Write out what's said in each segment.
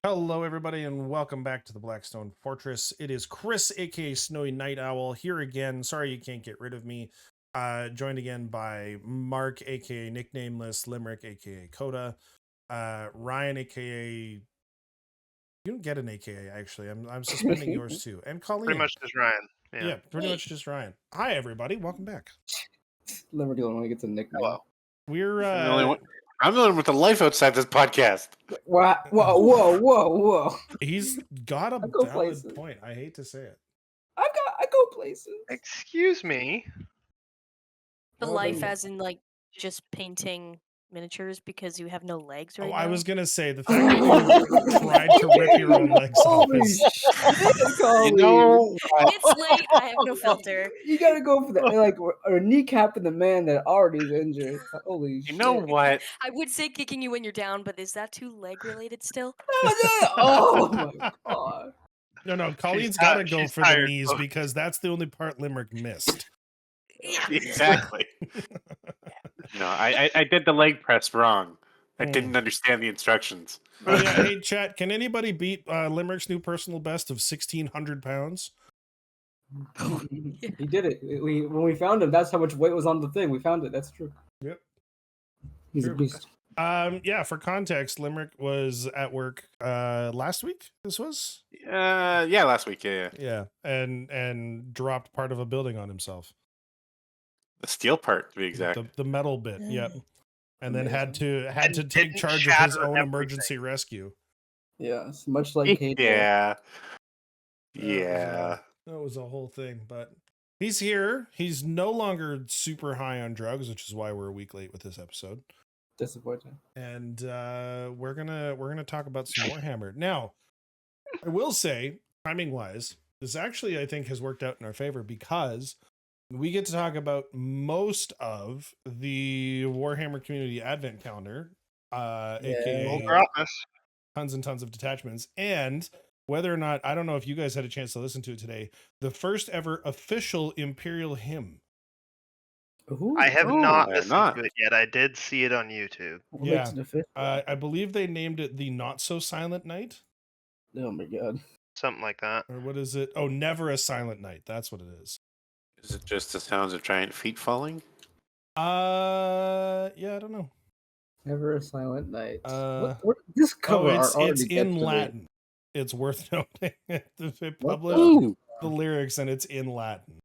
Hello, everybody, and welcome back to the Blackstone Fortress. It is Chris, aka Snowy Night Owl, here again. Sorry you can't get rid of me. Joined again by Mark, aka Nicknameless, Limerick, aka Coda, Ryan, aka you don't get an AKA actually. I'm suspending yours too, and Colleen. Pretty much just Ryan. Yeah, pretty much just Ryan. Hi, everybody, welcome back. Never do it when he gets a nickname. Hello. We're I'm the one with the life outside this podcast. Whoa! he's got a go valid places. point. I hate to say it. I go places. Excuse me. The Well, life then- as in like just painting miniatures because you have no legs right Oh, now? I was gonna say the fact that you tried to rip your own legs off Holy is shit, Colleen. You know, It's late. I have no filter. You gotta go for the like or kneecapping the man that already is injured. Holy shit! you know what? I would say kicking you when you're down, but is that too leg related still? Oh my god! no. Colleen's She's got to ti- go she's for the tired, knees folks. because that's the only part Limerick missed. Exactly. No, I did the leg press wrong. I Hmm. didn't understand the instructions. Oh yeah, hey chat, can anybody beat Limerick's new personal best of 1,600 pounds? He did it. When we found him, that's how much weight was on the thing. We found it. That's true. Yep. He's True. a beast. Yeah, for context, Limerick was at work last week. This was Yeah, last week, yeah. and dropped part of a building on himself. The steel part, to be exact. The metal bit, yep. And then had to And take didn't charge of his shatter own everything. emergency rescue. Yeah, it's much like Kate. Yeah. That Yeah. was a whole thing, but he's here. He's no longer super high on drugs, which is why we're a week late with this episode. Disappointing. And we're gonna talk about some Warhammer. Now, I will say, timing wise, this actually I think has worked out in our favor because we get to talk about most of the Warhammer Community Advent Calendar, aka Grotmas. tons and tons of detachments, and whether or not, I don't know if you guys had a chance to listen to it today, the first ever official Imperial hymn. Ooh, I have Oh, not I have listened not. to it yet. I did see it on YouTube. what yeah. makes it official? I believe they named it the Not So Silent Night, Oh my god. Something like that. or what is it? Oh, Never a Silent Night. That's what it is. Is it just the sounds of giant feet falling? Yeah, I don't know. Never a silent night. Uh, This cover Oh, art it's already gets in to me. Latin. It's worth noting. They What published Ooh. the lyrics and it's in Latin.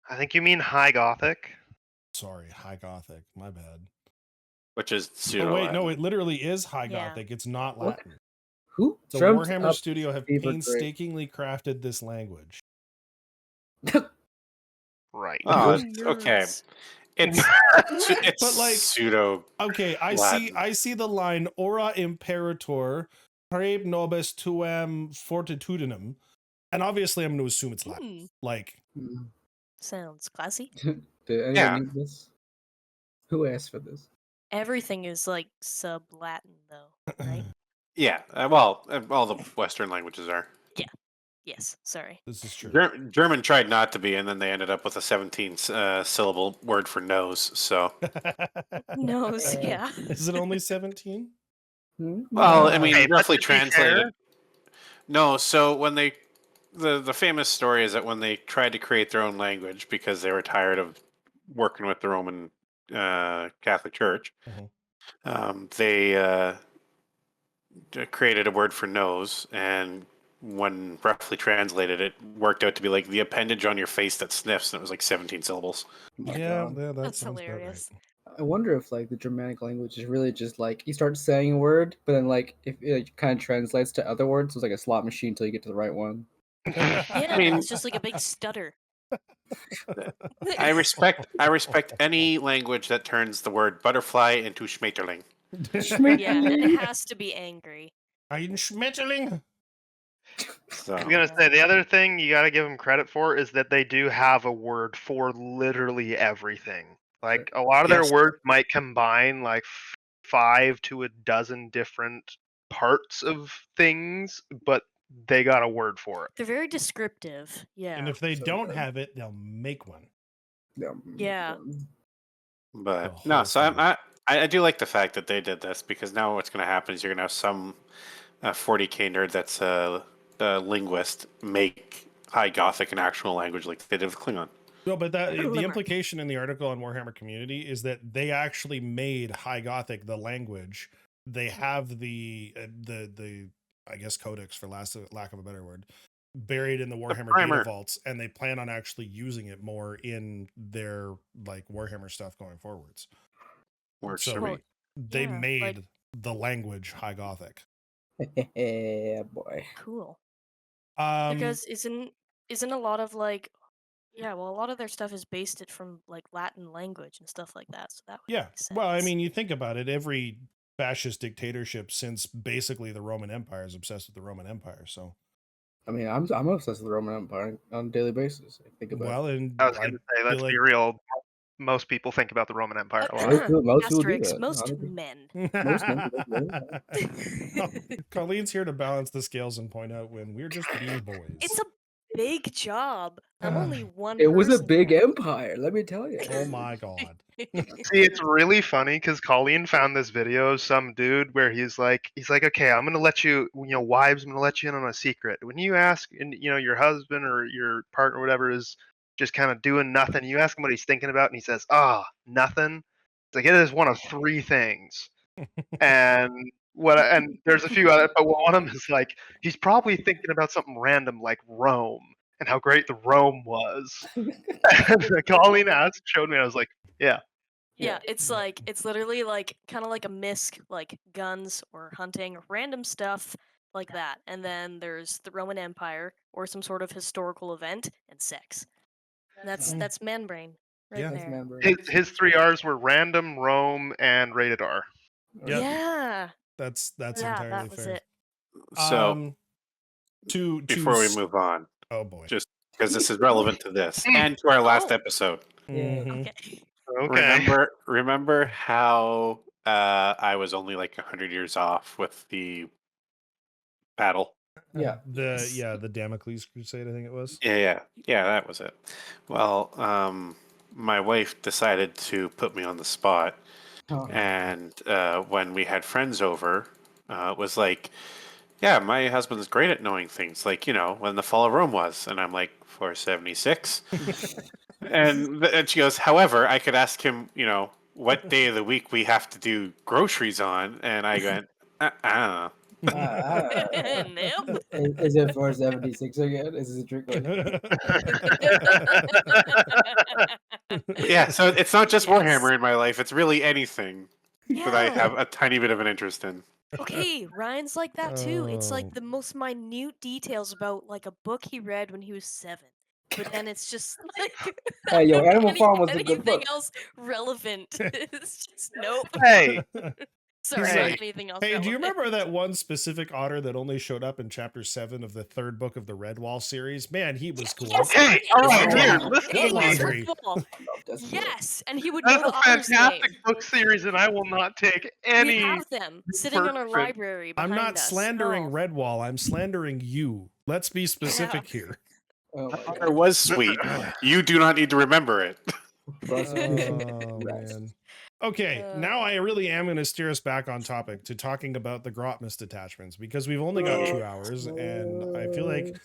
I think you mean High Gothic. Sorry, High Gothic. My bad. Which is Oh pseudo. wait, no, it literally is High Yeah. Gothic. It's not What? Latin. Who? The dreamt Warhammer up Studio have Fever Dream? painstakingly crafted this language. Right. Oh, Nerds. okay. It's But, like, pseudo. Okay, Latin. I see the line "Ora Imperator praeb nobis tuam fortitudinem," and obviously I'm going to assume it's Latin. Hmm, Like, sounds classy. Did anyone Yeah. need this? Who asked for this? Everything is like sub Latin though, right? Yeah, well, all the Western languages are. Yes. Sorry. this is true. German tried not to be, and then they ended up with a 17 syllable word for nose. So, Nose. Yeah. Is it only 17? well, I mean, Okay, but roughly to be fair- translated. No, so when they, the famous story is that when they tried to create their own language because they were tired of working with the Roman Catholic Church, they created a word for nose, and when roughly translated, it worked out to be like the appendage on your face that sniffs, and it was like 17 syllables. Yeah, that That's sounds about hilarious. right. I wonder if like the Germanic language is really just like you start saying a word, but then like if it kind of translates to other words, it's like a slot machine until you get to the right one. Yeah. mean- It's just like a big stutter. I respect any language that turns the word butterfly into schmetterling. Yeah, and it has to be angry. Ein Schmetterling. So, I was gonna say the other thing you gotta give them credit for is that they do have a word for literally everything. Like a lot of Yes. their words might combine like 5 to a dozen different parts of things, but they got a word for it. They're very descriptive. Yeah. And if they So don't good. have it, they'll make one. Yeah. but The no, whole so thing. I do like the fact that they did this, because now what's going to happen is you're going to have some 40K nerd that's a linguist make High Gothic an actual language like they did with Klingon. No, but the Limerick. implication in the article on Warhammer Community is that they actually made High Gothic the language. They have the I guess codex, for lack of a better word, buried in the Warhammer data primer. vaults, and they plan on actually using it more in their like Warhammer stuff going forwards. Works So for me. they yeah, made like- the language High Gothic. Yeah, boy. Cool. Um, Because isn't a lot of like, yeah, well, a lot of their stuff is based it from like Latin language and stuff like that. So that would yeah. make sense. Well, I mean, you think about it, every fascist dictatorship since basically the Roman Empire is obsessed with the Roman Empire. So, I mean, I'm obsessed with the Roman Empire on a daily basis. I think about well, and I was I going to say, feel let's be like real. Most people think about the Roman Empire a lot. Most people do Asterix, that. most Honestly. men. Most men. Colleen's here to balance the scales and point out when we're just being boys. It's a big job. I'm only one. It was a person big there. empire, let me tell you. Oh my god. See, it's really funny because Colleen found this video of some dude where he's like, okay, I'm gonna let you, wives, I'm gonna let you in on a secret. When you ask, and your husband or your partner, or whatever, is just kind of doing nothing, you ask him what he's thinking about, and he says, nothing. It's like it is one of three things, and and there's a few other, but one of them is like he's probably thinking about something random like Rome and how great the Rome was. And Colleen showed me, I was like, yeah. Yeah, it's literally like kind of like a misc, like guns or hunting, random stuff like that. And then there's the Roman Empire or some sort of historical event and sex. That's man brain right Yeah. That's there. man brain. His three R's were random, Rome, and rated R. Yep. Yeah, That's yeah, entirely that was fair. it. Um, So to before we move on, oh boy. just because this is relevant to this and to our last Oh. episode. Mhm. Okay. Okay. Remember how I was only like 100 years off with the battle? Yeah. The Damocles Crusade, I think it was. Yeah, that was it. Well, my wife decided to put me on the spot, Oh. and when we had friends over, it was like, yeah, my husband's great at knowing things, like when the fall of Rome was, and I'm like 476, and she goes, however, I could ask him, what day of the week we have to do groceries on, and I went, Nope. Nope. Is it 476 again? Is this a trick question? Yeah, so it's not just Yes. Warhammer in my life; it's really anything that I Yeah. have a tiny bit of an interest in. Okay, Ryan's like that too. It's Oh. like the most minute details about like a book he read when he was 7. But then it's just like Hey, yo, Animal Farm was a good anything book. else relevant. It's just nope. Hey, Sorry, Hey, anything else Hey, relevant. do you remember that one specific otter that only showed up in chapter 7 of the 3rd book of the Redwall series? Man, he was cool. Yes, Okay, yes, all right, yes, here, yes, listen to yes, laundry. Redwall. That's Yes, and he would that's know a the author's fantastic name. book series, and I will not take We any. have them sitting on our perfect. library behind I'm not us. slandering Oh. Redwall. I'm slandering you. Let's be specific here. Oh my It god. was sweet. You do not need to remember it. Oh, Right. man. Okay, now I really am going to steer us back on topic to talking about the Grotmas detachments, because we've only got 2 hours, and I feel like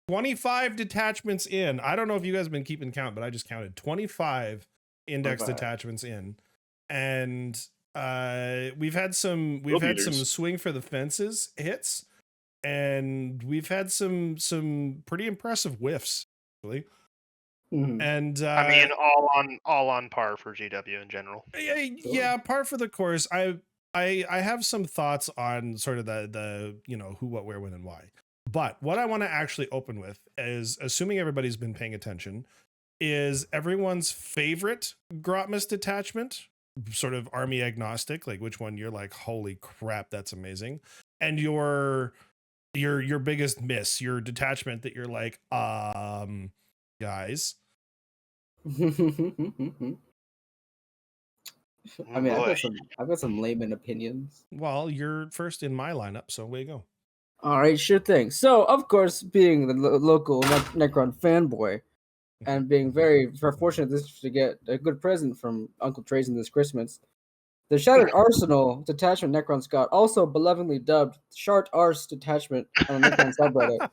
25 detachments in. I don't know if you guys have been keeping count, but I just counted 25 index 25. detachments in, and we've had some Leaders. swing for the fences hits, and we've had some pretty impressive whiffs, actually. Mhm. And I mean, all on par for GW in general. yeah, par for the course. I have some thoughts on sort of the who, what, where, when, and why. But what I want to actually open with is, assuming everybody's been paying attention, is everyone's favorite Grotmas detachment, sort of army agnostic, like which one you're like, holy crap, that's amazing, and your biggest miss, your detachment that you're like, guys. I mean, Boy. I've got some layman opinions. Well, you're first in my lineup, so way to go. All right, sure thing. So, of course, being the local Necron fanboy, and being very fortunate to get a good present from Uncle Trazen this Christmas, The Shattered Arsenal detachment Necron Scott, also belovedly dubbed Shart Arse detachment on the Necron subreddit,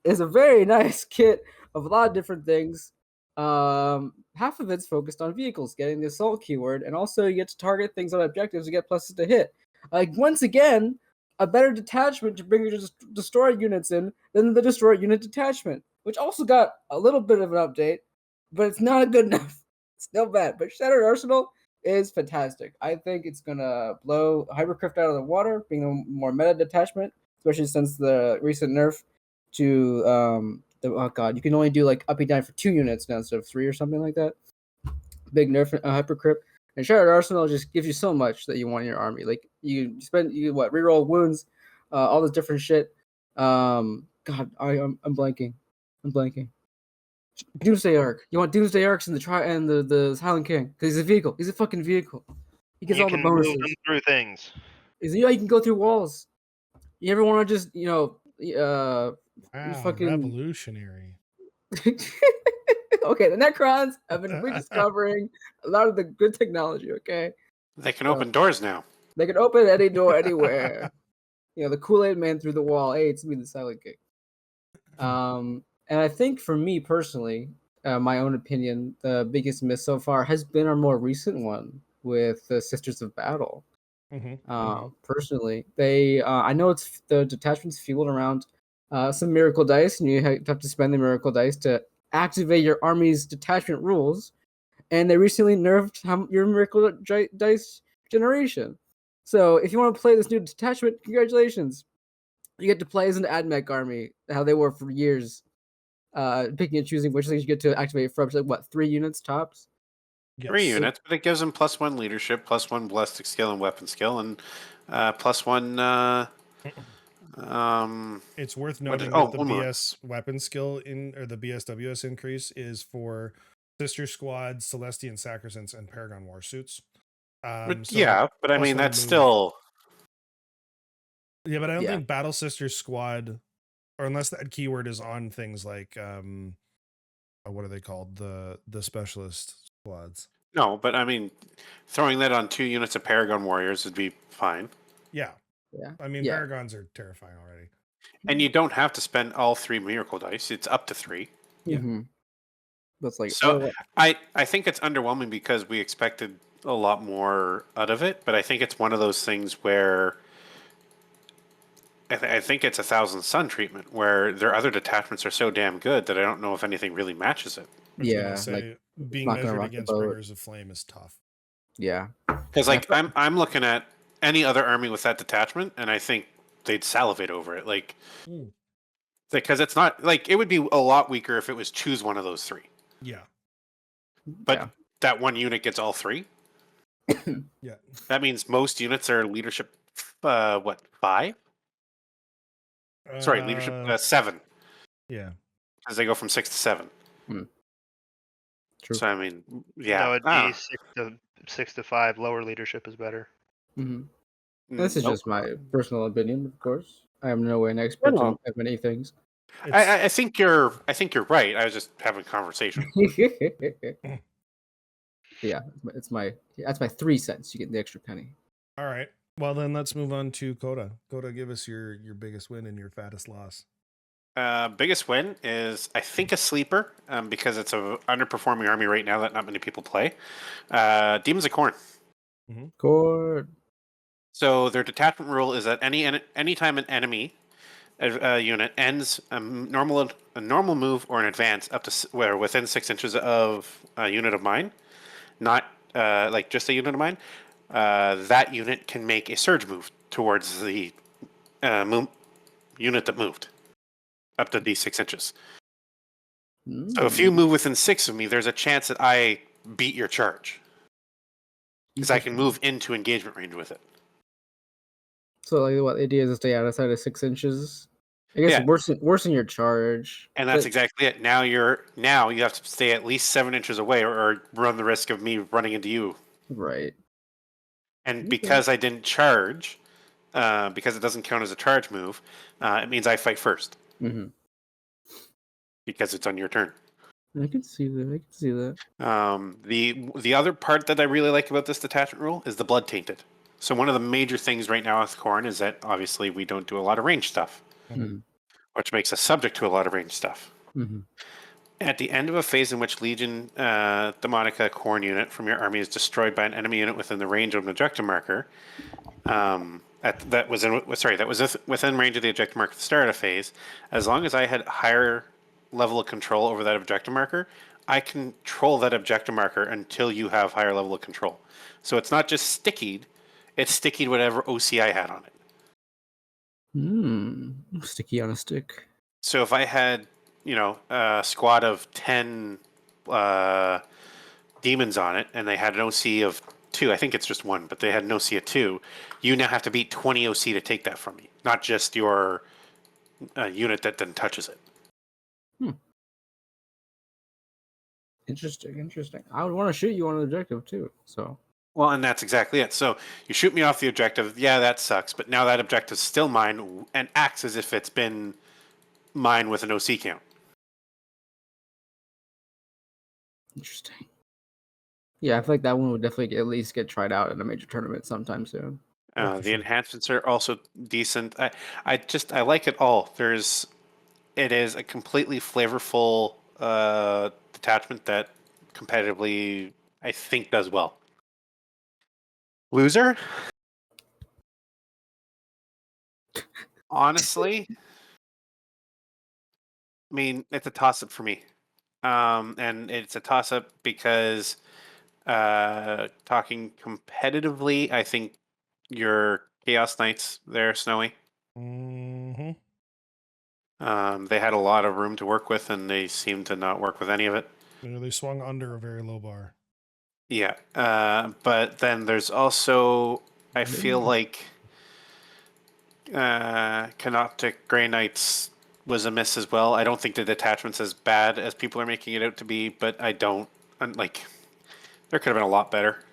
is a very nice kit of a lot of different things. Half of it's focused on vehicles, getting the assault keyword, and also you get to target things on objectives to get pluses to hit. Once again, a better detachment to bring your destroy units in than the destroy unit detachment, which also got a little bit of an update, but it's not good enough. It's still bad. But Shattered Arsenal is fantastic. I think it's gonna blow Hypercrypt out of the water, being a more meta detachment, especially since the recent nerf to oh god, you can only do like up and down for 2 units now instead of 3 or something like that. Big nerf Hypercrypt. And Shattered Arsenal just gives you so much that you want in your army. Like you reroll wounds, all this different shit. God, I'm blanking. I'm blanking. Doomsday Arc. You want Doomsday Arcs in the Highland King because he's a vehicle. He's a fucking vehicle. He gets You all the can move bonuses. them through things. You can go through walls. You ever want to just Wow, fucking revolutionary. okay, the Necrons have been rediscovering a lot of the good technology. Okay, They can open doors now. they can open any door anywhere. The Kool-Aid Man through the wall. Hey, it's me, the Silent King. And I think for me personally, my own opinion, the biggest miss so far has been our more recent one with the Sisters of Battle. Personally, I know it's the detachment's fueled around some miracle dice, and you have to spend the miracle dice to activate your army's detachment rules. And they recently nerfed your miracle dice generation. So if you want to play this new detachment, congratulations. You get to play as an AdMech army, how they were for years, picking and choosing which things you get to activate for up to 3 units tops. Yes. 3 units, but it gives them +1 leadership, +1 ballistic skill and weapon skill, and +1. It's worth what is- noting oh, that the one more. BS weapon skill or the BSWS increase is for Sister Squad, Celestian Sacrosanct, and Paragon Warsuits. Yeah, but I mean +1 that's move. still. Yeah, but I don't Yeah. think Battle Sister Squad, or unless that keyword is on things like what are they called? The specialist squads. No, but I mean, throwing that on 2 units of Paragon Warriors would be fine. Yeah. Yeah. I mean, Yeah. Paragons are terrifying already. And you don't have to spend all 3 miracle dice. It's up to 3. Yeah. Mm-hmm. That's like So I think it's underwhelming because we expected a lot more out of it, but I think it's one of those things where I think it's a Thousand Sun treatment where their other detachments are so damn good that I don't know if anything really matches it. I was gonna yeah, say, like being not gonna measured rock the against boat. Bringers of Flame is tough. Yeah. Because like I'm looking at any other army with that detachment, and I think they'd salivate over it. Like because it's not like it would be a lot weaker if it was choose one of those 3. Yeah. But that one unit gets all 3. Yeah. That means most units are leadership. 5? Sorry, leadership 7. Yeah. Because they go from 6 to 7. True. So I mean, yeah. No, it'd be 6 to 5. Lower leadership is better. Mm-hmm. This is Nope. just my personal opinion, of course. I am no way an expert No. in many things. I think you're right. I was just having a conversation. Yeah, that's my 3 cents. You get the extra penny. All right. Well, then let's move on to Coda. Coda, give us your biggest win and your fattest loss. Biggest win is I think a sleeper because it's a underperforming army right now that not many people play. Demons of Khorne. Good. So their detachment rule is that any time an enemy unit ends a normal move or an advance up to where within 6 inches of a unit of mine, not like just a unit of mine, that unit can make a surge move towards the unit that moved up to these 6 inches. So if you move within 6 of me, there's a chance that I beat your charge because I can move into engagement range with it. So, like, what the idea is to stay outside of 6 inches? I guess worsen your charge. And that's exactly it. Now you have to stay at least 7 inches away, or run the risk of me running into you. Right. And because I didn't charge, because it doesn't count as a charge move, it means I fight first. Mm-hmm. Because it's on your turn. I can see that. The other part that I really like about this detachment rule is the blood tainted. So one of the major things right now with Khorne is that obviously we don't do a lot of range stuff, Mhm. which makes us subject to a lot of range stuff. Mhm. At the end of a phase in which Legion Demonica Khorne unit from your army is destroyed by an enemy unit within the range of an objective marker, that was within range of the objective marker at the start of the phase. As long as I had higher level of control over that objective marker, I control that objective marker until you have higher level of control. So it's not just stickied; it's stickied whatever OC I had on it. Sticky on a stick. So if I had, a squad of 10 demons on it, and they had an OC of 2, I think it's just 1, but they had an OC of 2, you now have to beat 20 OC to take that from me, not just your unit that then touches it. Interesting. I would want to shoot you on an objective too. So. Well, and that's exactly it. So you shoot me off the objective, yeah, that sucks, but now that objective's still mine and acts as if it's been mine with an OC count. Interesting. Yeah, I feel like that one would definitely at least get tried out in a major tournament sometime soon. The enhancements are also decent. I like it all. It is a completely flavorful detachment that competitively I think does well. Loser? Honestly, I mean, it's a toss up for me. And it's a toss up because talking competitively, I think your Chaos Knights there, Snowy. Mm-hmm. They had a lot of room to work with, and they seemed to not work with any of it. They swung under a very low bar. Yeah, but then there's also, I feel like Canoptic Grey Knights was a miss as well. I don't think the detachment's as bad as people are making it out to be, but there could have been a lot better.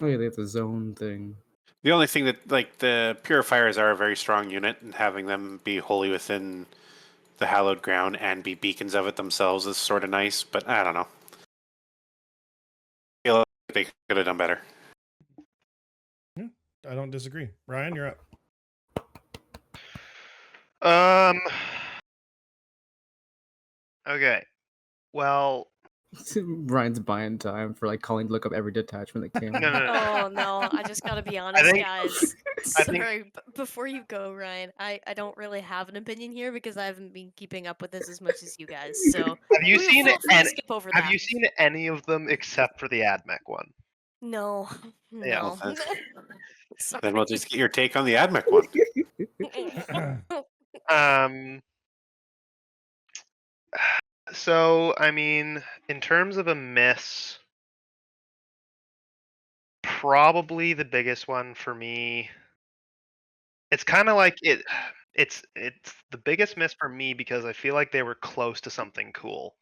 Oh yeah, they have the zone thing. The only thing that, the Purifiers are a very strong unit, and having them be wholly within the hallowed ground and be beacons of it themselves is sort of nice, but I don't know. I feel like they could have done better. Yeah, I don't disagree. Ryan, you're up. Okay. Well, Ryan's buying time for calling to look up every detachment that came. no. Oh no, I just gotta be honest, think- guys. I think- Sorry, before you go, Ryan, I don't really have an opinion here because I haven't been keeping up with this as much as you guys. So Have you feel seen free it? to And skip over have that. you seen any of them except for the AdMech one? No, Yeah. no. Then we'll just get your take on the AdMech one. So, I mean, in terms of a miss, probably the biggest one for me. It's kind of like it's the biggest miss for me because I feel like they were close to something cool,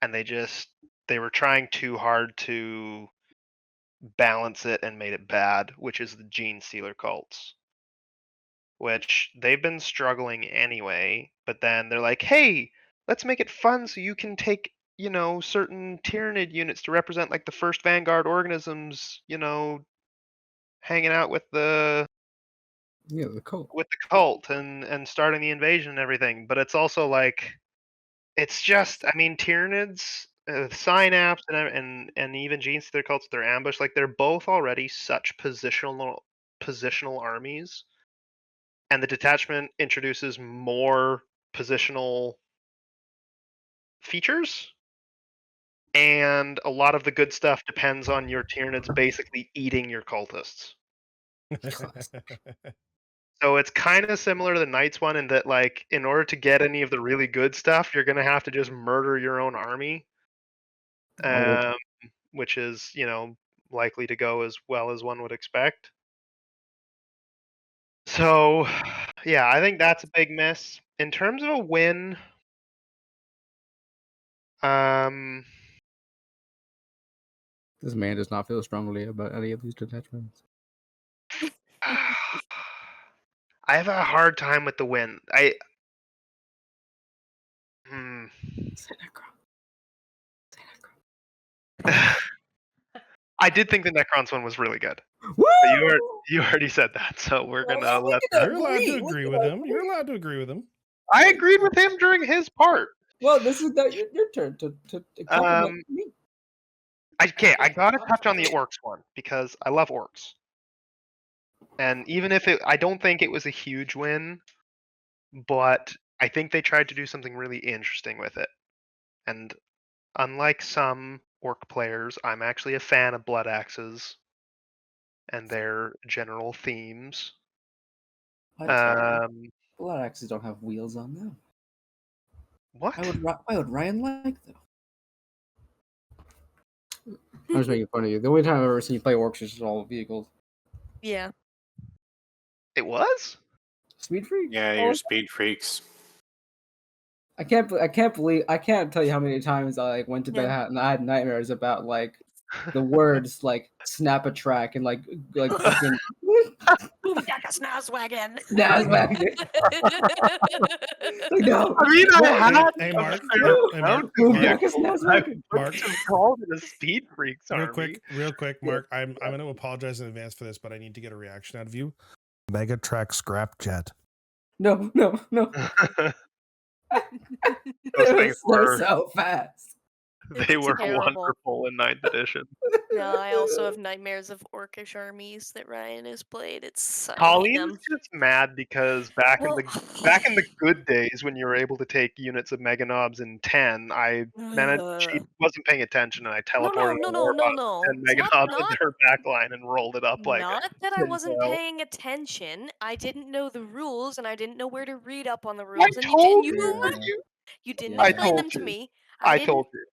and they were trying too hard to balance it and made it bad, which is the Gene Stealer cults. Which they've been struggling anyway, but then they're like, hey, let's make it fun so you can take, certain Tyranid units to represent the first Vanguard organisms, hanging out with the cult and starting the invasion and everything. But it's also it's just, I mean, Tyranids, Synapse and even Gene Stealer cults, their ambush, they're both already such positional armies. And the detachment introduces more positional features. And a lot of the good stuff depends on your Tyranids basically eating your cultists. So it's kind of similar to the Knights one in that, in order to get any of the really good stuff, you're going to have to just murder your own army. Which is, likely to go as well as one would expect. So, yeah, I think that's a big miss. In terms of a win, This man does not feel strongly about any of these detachments. I have a hard time with the win. Say Necron. Say Necron. I did think the Necrons one was really good. Woo! But you already said that, so we're Well, gonna we let. can You're allowed to we agree can with him. You're allowed to agree with him. I agreed with him during his part. Well, this is your turn to compliment me. I gotta touch on the orcs one because I love orcs. And even if I don't think it was a huge win, but I think they tried to do something really interesting with it. And unlike some orc players, I'm actually a fan of blood axes and their general themes. Blood axes don't have wheels on them. What? Why would Ryan like them? I'm just making fun of you. The only time I've ever seen you play orcs is just all vehicles. Yeah. It was? Speed freak. Yeah, you're speed freaks. I can't believe I can't tell you how many times I like went to bed and I had nightmares about like the words like snap a track and like fucking Boomjacka Snazwagon. Snazwagon. Like, no. I mean, I had Hey, a Mark. fair Hey, amount Mark. of Boomjacka vehicles. Snazwagon. Mark. Just called it a speed freaks army. Real quick, Mark. I'm going to apologize in advance for this, but I need to get a reaction out of you. Megatrack Scrapjet. No. Those things They're were so fast. they were terrible. wonderful in 9th edition. No, I also have nightmares of orcish armies that Ryan has played. I hate Colleen's them. just mad because back in the good days when you were able to take units of Meganobs in 10, she wasn't paying attention and I teleported No. 10 Meganobs into her backline and rolled it up like Not that I wasn't tinfoil. paying attention. I didn't know the rules and I didn't know where to read up on the I rules. And told you you. didn't I explain them told to you. me. I told you.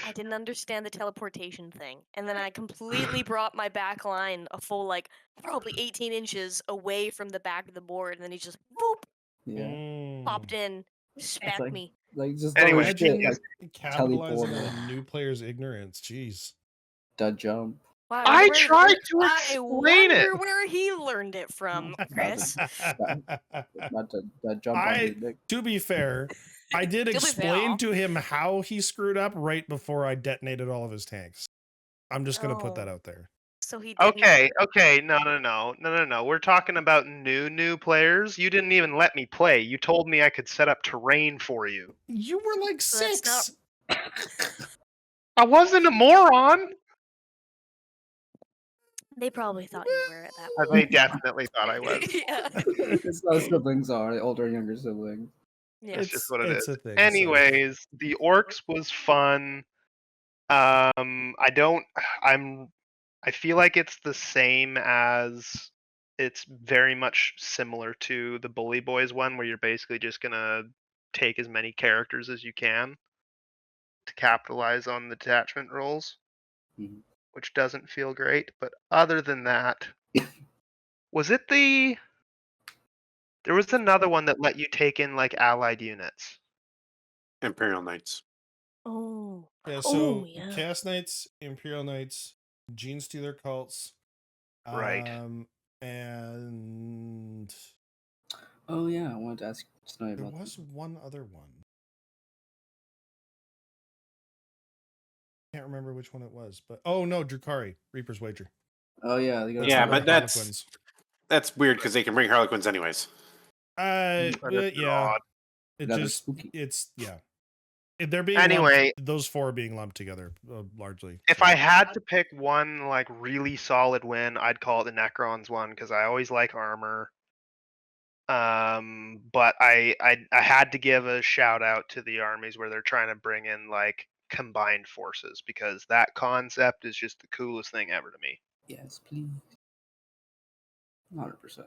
I didn't understand the teleportation thing. And then I completely brought my back line a full, like, probably 18 inches away from the back of the board. And then he just, boop, popped in, spat me. Like just Anyway, Imagine like capitalizing teleporter. on a new player's ignorance. Jeez. the jump. Wow, I wonder tried where- to I explain it. wonder where he learned it from, Chris. Not the jump on his dick. To be fair, I did To be explain fair. to him how he screwed up right before I detonated all of his tanks. I'm just going to put that out there. So he didn't. Okay, no. We're talking about new players. You didn't even let me play. You told me I could set up terrain for you. You were like So that's 6. I wasn't a moron. They probably thought you were at that point. They definitely thought I was. Yeah. It's how siblings are, the older and younger siblings. Yeah. It's just what it it's is. a thing. Anyways, the orcs was fun. I feel like it's the same as it's very much similar to the Bully Boys one where you're basically just gonna take as many characters as you can to capitalize on the detachment rolls, which doesn't feel great. But other than that, there was another one that let you take in like allied units. Imperial Knights. Oh. Yeah, so yeah. Chaos Knights, Imperial Knights, Gene Stealer cults. Right. And Oh yeah, I wanted to ask Snowy there about was one other one. Can't remember which one it was, but oh no, Drukari, Reaper's Wager. Oh yeah, they got Yeah, That's but the that's weird because they can bring Harlequins anyways. Yeah. It Another just spooky. it's yeah. They're being Anyway, lumped, those 4 are being lumped together largely. If I had to pick one like really solid win, I'd call it the Necrons one because I always like armor. But I had to give a shout out to the armies where they're trying to bring in like combined forces because that concept is just the coolest thing ever to me. Yes, please. 100%.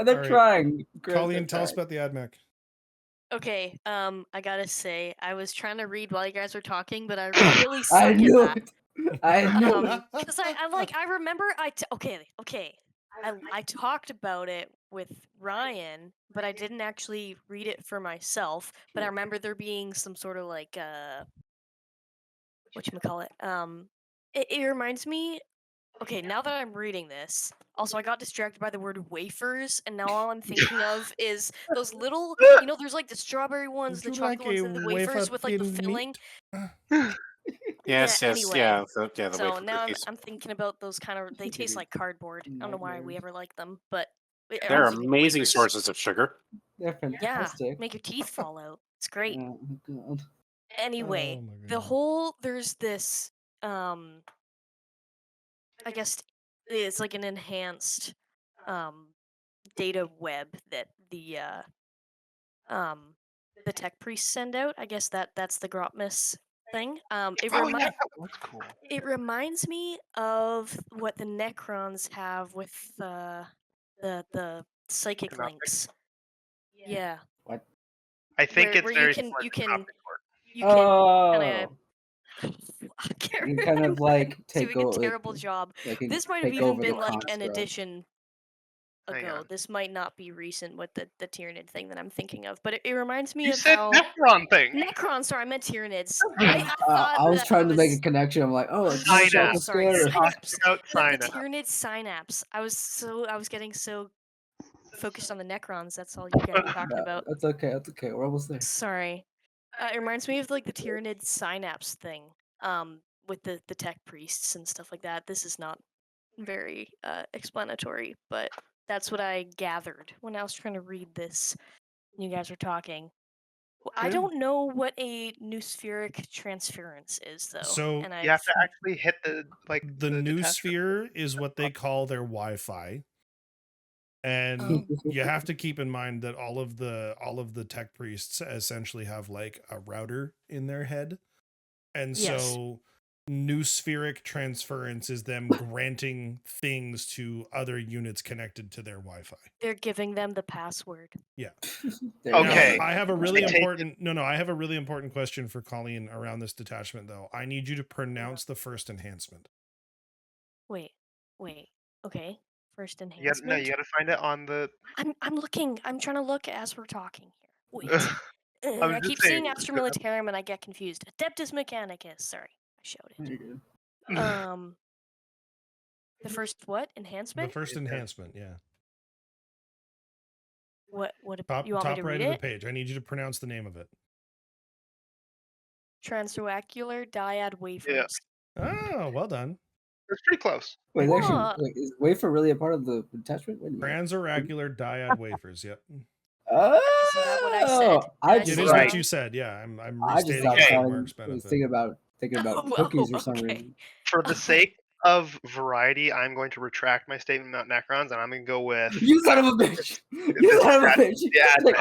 They're All right. trying. Chris, Colleen, they're tell us trying. about the AdMech. Okay, I gotta say, I was trying to read while you guys were talking, but I really suck I at knew that. it. I knew it. Because I remember okay. I talked about it with Ryan, but I didn't actually read it for myself. But I remember there being some sort of like whatchamacallit. It reminds me Okay, now that I'm reading this, also I got distracted by the word wafers, and now all I'm thinking of is those little, there's like the strawberry ones, Would the you chocolate like ones, a and the wafer wafers with like the thin filling. meat? Yeah. Yes, Anyway, yeah. The so wafer now cookies. I'm thinking about those kind of. They taste like cardboard. I don't know why we Nightmares. ever liked them, but They're also amazing wafers. sources of sugar. They're Yeah, fantastic. make your teeth fall out. It's great. Oh god. Anyway, Oh my the God. whole there's this I guess it's like an enhanced data web that the tech priests send out. I guess that's the Grotmas thing. It Oh yeah, that was cool. it reminds me of what the Necrons have with the psychic Synoptic? links. Yeah, What? I think where it's you very can similar you to can Synoptic Court. you can kind Oh, of. I can't you can kind of remember. like I'm take doing a over, terrible job. like you This might have take even over the been like an construct. edition Hang ago. on. This might not be recent with the Tyranid thing that I'm thinking of, but it reminds me You of said how Necron thing. Necron. Sorry, I meant Tyranids. I thought I was that trying to make a was. connection. I'm like, oh, it's Oh, more Synapse. Shark sorry, Scared. You're talking synapse. about The Synapse. Tyranid synapse. I was getting so focused on the Necrons. That's all you guys were talking about. That's okay. That's okay. We're almost there. Sorry. It reminds me of like the Tyranid synapse thing. With the tech priests and stuff like that. This is not very explanatory, but that's what I gathered when I was trying to read this. You guys were talking. I Good. don't know what a noospheric transference is, though. So and You have to actually hit the the detachment. noosphere is what they call their Wi-Fi. And Oh. you have to keep in mind that all of the tech priests essentially have like a router in their head. And Yes. so noospheric transference is them granting things to other units connected to their Wi-Fi. They're giving them the password. Yeah. There you Okay. go. Now, I have a really They take important I have a really important question for Colleen around this detachment though. I need you to pronounce the first enhancement. Wait. Okay. First You gotta, enhancement. no, you got to find it on the. I'm looking. I'm trying to look as we're talking here. Wait. I'm I just keep saying. saying Astra Militarum and I get confused. Adeptus Mechanicus. Sorry, I showed There it. you go. The first what The enhancement? first enhancement, yeah. What Top you want me to right read of the it? page. I need you to pronounce the name of it. Transoacular dyad wafers. Oh, well done. It's pretty close. Wait, What? actually, is wafer really a part of the attachment? Wait a minute. Transoracular dyad wafers. Yep. Oh, Isn't that what I said? I Did I It just say is it what wrong? you said. Yeah, I'm I just restating thought it for Okay. Mark's I was benefit. thinking about Oh, cookies for some okay. reason. For the sake of variety, I'm going to retract my statement about Necrons, and I'm going to go with You son of a bitch! You son of a bitch! Yeah, Take-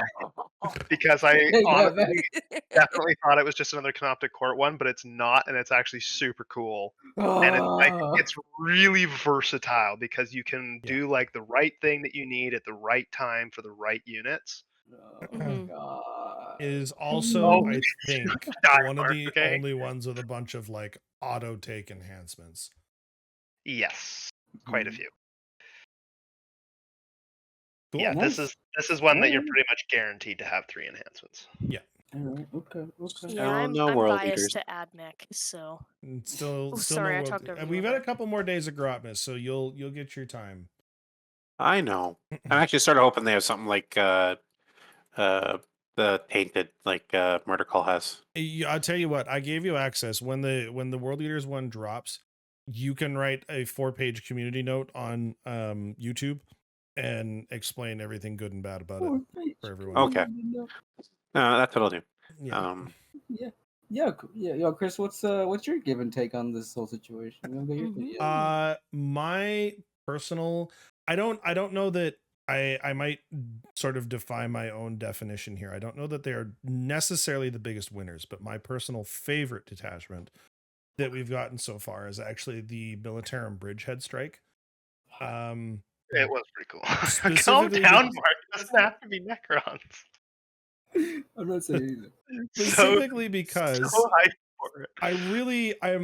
because I take that honestly back. definitely thought it was just another Canoptic Court one, but it's not, and it's actually super cool. And it's like Oh. it's really versatile because you can Yeah. do like the right thing that you need at the right time for the right units. Oh Mhm. god. It is also, Oh, I think, Die, one of Mark, the okay? only ones with a bunch of like auto take enhancements. Yes, quite a few. Cool. Yeah, Nice. this is one that you're Alright. pretty much guaranteed to have 3 enhancements. Alright, okay. Yeah, I'm no world biased eaters. to AdMech, so And still sorry, no I world. talked over you, We've had a Mark. couple more days of Grotmas, so you'll get your time. I know. I'm actually sort of hoping they have something like the tainted like Murder Call has. I'll tell you what, I gave you access when the World Leaders one drops. You can write a 4-page community note on YouTube and explain everything good and bad about it for everyone. Okay. That's what I'll do. Yeah. Yeah. Yo, Chris, what's your give and take on this whole situation? You wanna go your- Mhm. yeah. My personal, I don't know that I might sort of defy my own definition here. I don't know that they are necessarily the biggest winners, but my personal favorite detachment that we've gotten so far is actually the Militarum Bridgehead Strike. It was pretty cool. Calm Specifically down, be- Mark. It doesn't have to be Necrons. I'm not saying either. Specifically because so hyped for it.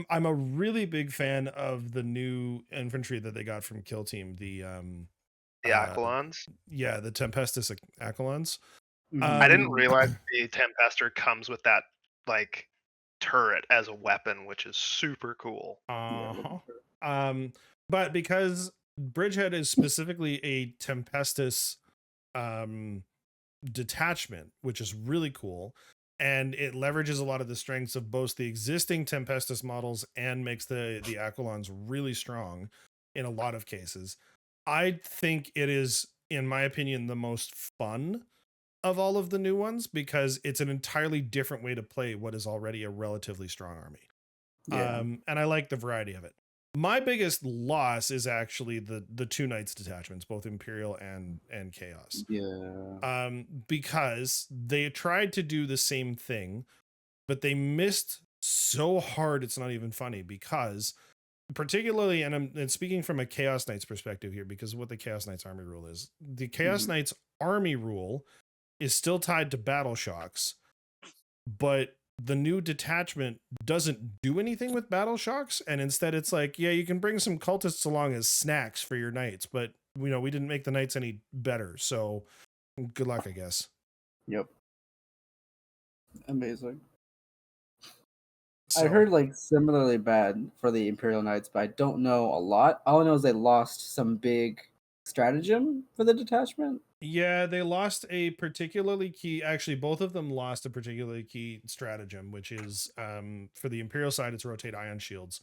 I'm a really big fan of the new infantry that they got from Kill Team, the Aquilons. yeah, the Tempestus Aquilons. I didn't Mhm. realize the Tempester comes with that like turret as a weapon, which is super cool. Uh-huh. But because Bridgehead is specifically a Tempestus detachment, which is really cool, and it leverages a lot of the strengths of both the existing Tempestus models and makes the Aquilons really strong in a lot of cases. I think it is, in my opinion, the most fun of all of the new ones because it's an entirely different way to play what is already a relatively strong army. Yeah. And I like the variety of it. My biggest loss is actually the two knights detachments, both Imperial and Chaos. Yeah. Because they tried to do the same thing, but they missed so hard it's not even funny. Because particularly, and I'm speaking from a Chaos Knights perspective here, because of what the Chaos Knights army rule is. The Chaos Knights army rule is still tied to battle shocks, but the new detachment doesn't do anything with battle shocks, and instead it's like, yeah, you can bring some cultists along as snacks for your knights, but we didn't make the knights any better, so good luck, I guess. Yep. Amazing. So, I heard like similarly bad for the Imperial Knights, but I don't know a lot. All I know is they lost some big stratagem for the detachment. yeah, they lost a particularly key, actually both of them lost a particularly key stratagem, which is for the Imperial side it's rotate ion shields,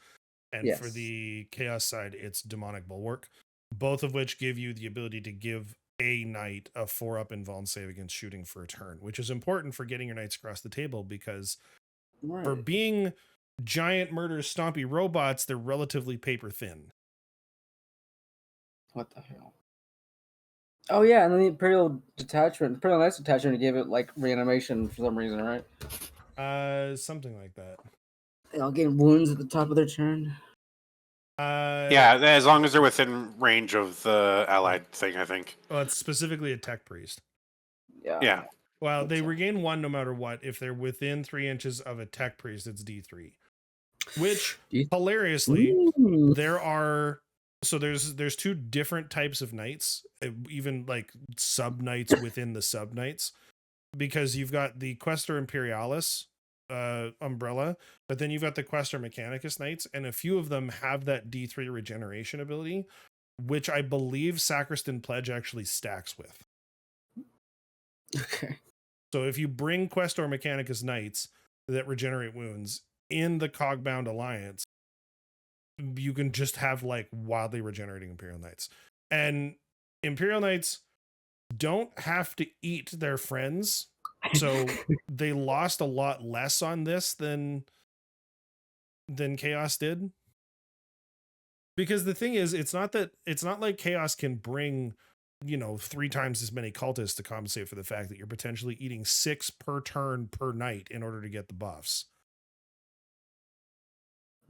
and for Yes. the Chaos side it's demonic bulwark, both of which give you the ability to give a knight a 4-up invuln save against shooting for a turn, which is important for getting your knights across the table because for Right. being giant murder stompy robots, they're relatively paper thin. What the hell? Oh yeah, and then the Imperial Knights detachment gave it like reanimation for some reason, right? Something like that. They all get wounds at the top of their turn. Yeah, as long as they're within range of the allied thing, I think. Well, it's specifically a tech priest. Yeah. Well, they That's regain 1 no matter what. If they're within 3 inches of a tech priest, it's D3. Which, hilariously, Ooh. there's 2 different types of knights, even like sub knights within the sub knights, because you've got the Questor Imperialis umbrella, but then you've got the Questor Mechanicus knights, and a few of them have that D3 regeneration ability, which I believe Sacristan Pledge actually stacks with. Okay. So if you bring Questor Mechanicus knights that regenerate wounds in the Cogbound Alliance, you can just have like wildly regenerating Imperial Knights. And Imperial Knights don't have to eat their friends, so they lost a lot less on this than Chaos did. Because the thing is, it's not like Chaos can bring 3 times as many cultists to compensate for the fact that you're potentially eating 6 per turn per night in order to get the buffs.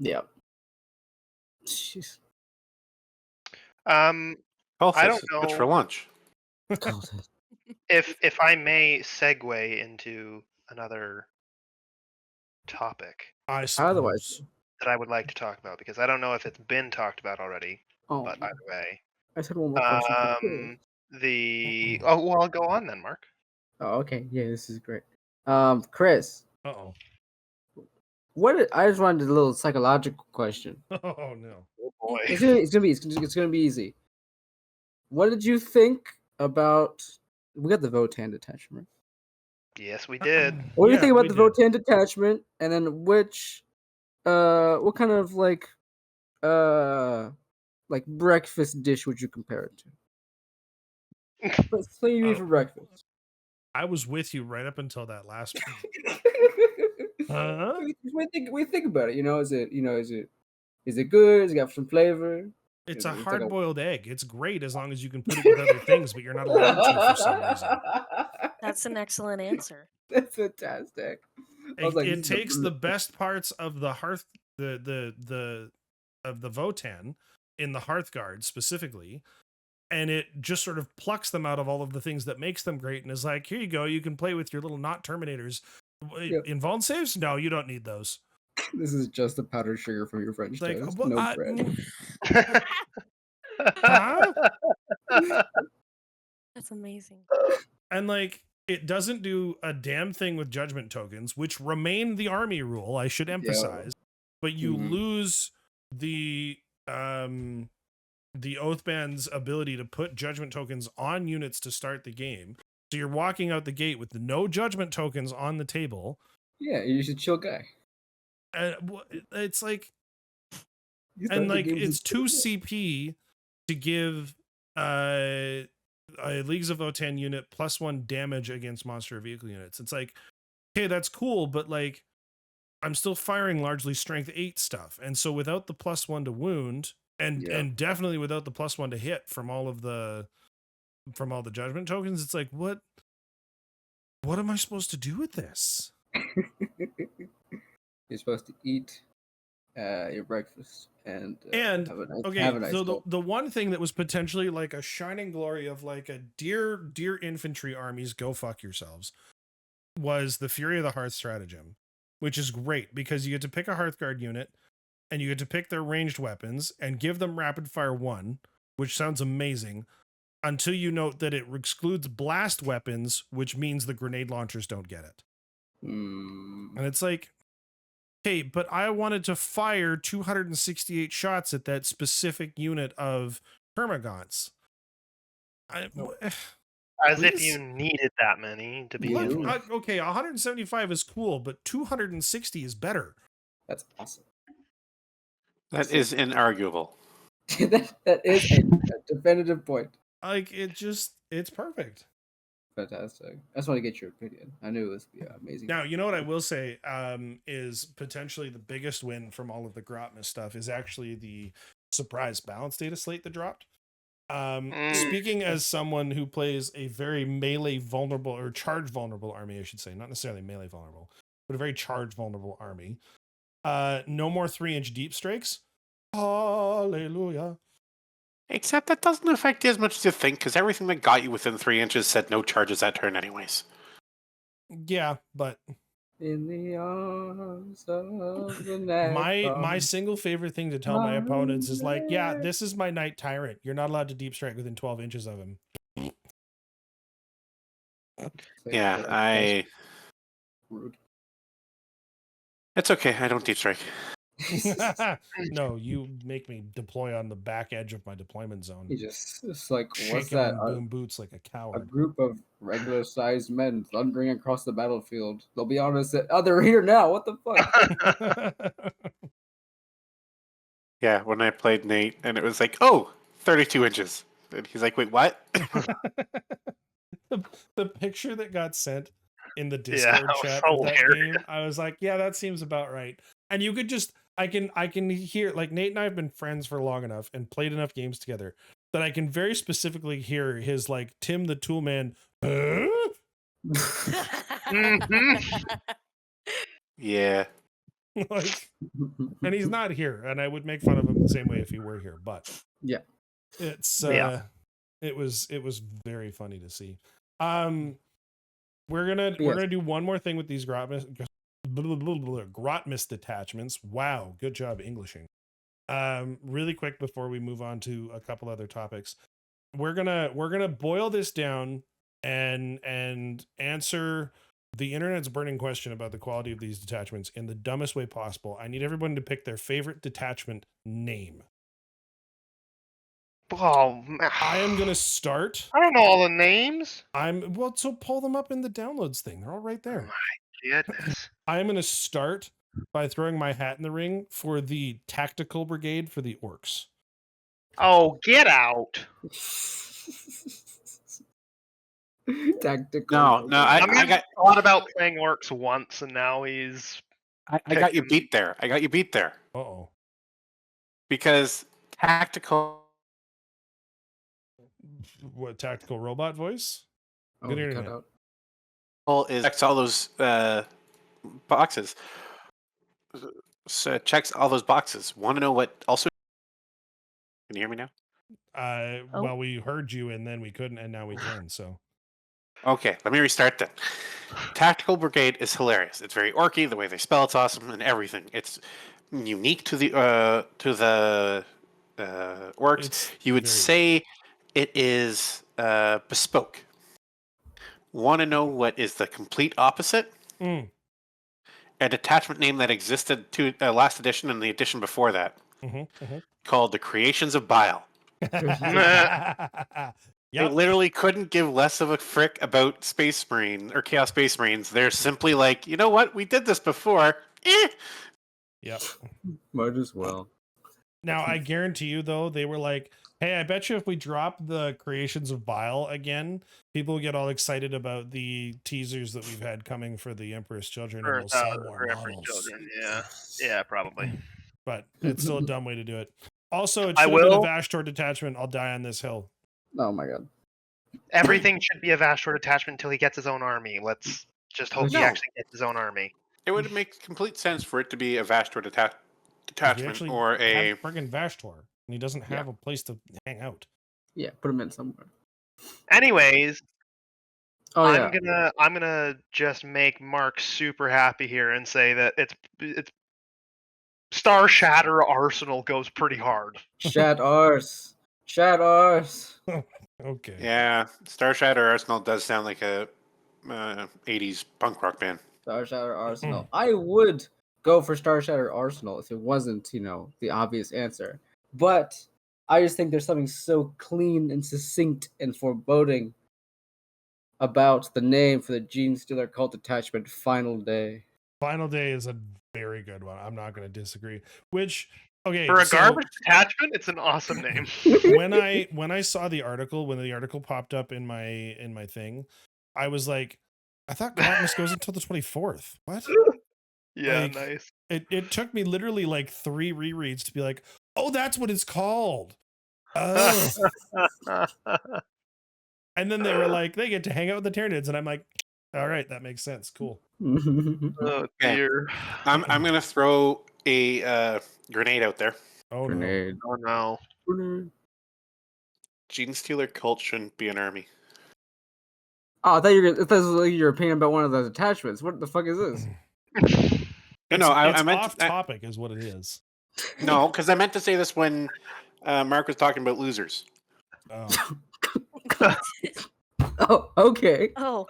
Yep. Jeez. I don't know. It's for lunch. If I may segue into another topic I Otherwise, suppose. that I would like to talk about because I don't know if it's been talked about already. oh, But either way, I said one more question. For Chris. I'll go on then, Mark. Oh, okay. Yeah, this is great. Chris, Uh-oh. I just wanted a little psychological question. Oh no. Oh boy. It's gonna be easy. What did you think about? We got the Votan detachment. Yes, we did. What do you Yeah, think about we the did. Votan detachment? And then what kind of like breakfast dish would you compare it to? Let's say you eat for breakfast. I was with you right up until that last one. Huh? We think about it. Is it good? Is it got some flavor? It's Is a it- like hard-boiled egg. It's great as long as you can put it with other things, but you're not allowed to for some reason. That's an excellent answer. That's fantastic. I was like, It takes the best parts of the hearth, the of the Votan in the Hearthguard specifically, and it just sort of plucks them out of all of the things that makes them great, and is like, here you go, you can play with your little not Terminators. Yep. Invuln saves? No, you don't need those. This is just the powdered sugar from your French Like, toast. well, No bread. Huh? That's amazing. And like, it doesn't do a damn thing with judgment tokens, which remain the army rule, I should emphasize. But you Mhm. lose the the Oathband's ability to put judgment tokens on units to start the game. So you're walking out the gate with no judgment tokens on the table. Yeah, you're just a chill guy. And it's like, You and start the like game with it's 2 CP to give a Leagues of Votan unit +1 damage against monster vehicle units. It's like, okay, that's cool, but like I'm still firing largely strength 8 stuff. And so without the +1 to wound and definitely without the +1 to hit from all the judgment tokens, it's like, what am I supposed to do with this? You're supposed to eat your breakfast and And have a nice, okay, have a nice so meal. the one thing that was potentially like a shining glory of like a dear infantry armies, go fuck yourselves, was the Fury of the Hearth stratagem, which is great because you get to pick a Hearthguard unit and you get to pick their ranged weapons and give them rapid fire 1, which sounds amazing, until you note that it excludes blast weapons, which means the grenade launchers don't get it. And it's like, hey, but I wanted to fire 268 shots at that specific unit of Termagants. As if you needed that many to begin with. Okay, 175 is cool, but 260 is better. That's awesome. That is inarguable. that is a definitive point. Like, it's perfect. Fantastic. I just want to get your opinion. I knew it was amazing. Now, you know what I will say is potentially the biggest win from all of the Grotmas stuff is actually the surprise balance data slate that dropped. Speaking as someone who plays a very melee vulnerable or charge vulnerable army, I should say, not necessarily melee vulnerable, but a very charge vulnerable army. No more 3-inch deep strikes. Hallelujah. Except that doesn't affect you as much as you think, because everything that got you within 3 inches said no charges that turn anyways. Yeah, but in the arms of the night. my single favorite thing to tell my opponents is like, yeah, this is my Knight Tyrant. You're not allowed to deep strike within 12 inches of him. Yeah, rude. It's okay. I don't deep strike. No, you make me deploy on the back edge of my deployment zone. He it's like, what's Shaking that? boom boots like a coward. A group of regular-sized men thundering across the battlefield. They'll be honest that, oh, they're here now. What the fuck? Yeah, when I played Nate, and it was like, oh, 32 inches. And he's like, wait, what? the picture that got sent in the Discord chat of that game, I was like, yeah, that seems about right. And you could just, I can hear, like, Nate and I have been friends for long enough and played enough games together that I can very specifically hear his, like, Tim the Toolman. Yeah. Like, and he's not here, and I would make fun of him the same way if he were here, but yeah, it's it was very funny to see. We're gonna do one more thing with these Grotmas detachments. Wow, good job Englishing. Really quick before we move on to a couple other topics, we're gonna boil this down and answer the internet's burning question about the quality of these detachments in the dumbest way possible. I need everyone to pick their favorite detachment name. Oh, I am gonna start. I don't know all the names. So pull them up in the downloads thing. They're all right there. Oh my goodness. I am gonna start by throwing my hat in the ring for the tactical brigade for the orcs. Oh, get out! Tactical. No, I got thought about playing orcs once, and now he's. I got you beat there. Uh-oh. Because tactical. What, tactical robot voice? Good internet. Is checks all those boxes. So checks all those boxes. Want to know what also? Can you hear me now? Well, we heard you and then we couldn't, and now we can. So. Okay, let me restart then. Tactical Brigade is hilarious. It's very orky. The way they spell it's awesome, and everything. It's unique to the orcs. You would say it is bespoke. Want to know what is the complete opposite? A detachment name that existed to last edition and the edition before that, called the Creations of Bile. They Yep. literally couldn't give less of a frick about Space Marine or Chaos Space Marines. They're simply like, you know what? We did this before. Yep. Might as well. Now I guarantee you though, they were like, hey, I bet you if we drop the Creations of Bile again, people get all excited about the teasers that we've had coming for the Emperor's Children and we'll sell more For Emperor's models. Children, yeah, probably. But it's still a dumb way to do it. Also, it I should have been a will- Vashtor detachment. I'll die on this hill. Oh my god. Everything should be a Vashtor detachment until he gets his own army. Let's just hope he No. actually gets his own army. It would make complete sense for it to be a Vashtor 'Cause we detachment actually or a. have friggin' Vashtor, and he doesn't have a place to hang out. Yeah, put him in somewhere. Anyways, Oh yeah. I'm gonna just make Mark super happy here and say that it's Star Shatter Arsenal goes pretty hard. Shat ours. Shat ours. Okay. Yeah, Star Shatter Arsenal does sound like a 80s punk rock band. Star Shatter Arsenal. I would go for Star Shatter Arsenal if it wasn't, the obvious answer. But I just think there's something so clean and succinct and foreboding about the name for the Gene Stealer Cult Detachment Final Day. Final Day is a very good one. I'm not going to disagree. Which, okay, For a so garbage detachment, it's an awesome name. when I saw the article, when the article popped up in my thing, I was like, I thought Grotmas goes until the 24th. What? Yeah, Like, nice. It took me literally like 3 rereads to be like, oh, that's what it's called. Oh. And then they were like, they get to hang out with the Tyranids, and I'm like, all right, that makes sense. Cool. Oh dear. I'm gonna throw a grenade out there. Oh Grenade. Oh no. Grenade. Gene Stealer cult shouldn't be an army. Oh, I thought you were. I thought this was like your opinion about one of those attachments. What the fuck is this? No, I it's meant off topic, is what it is. No, because I meant to say this when Mark was talking about losers. Oh. Oh, okay. Oh,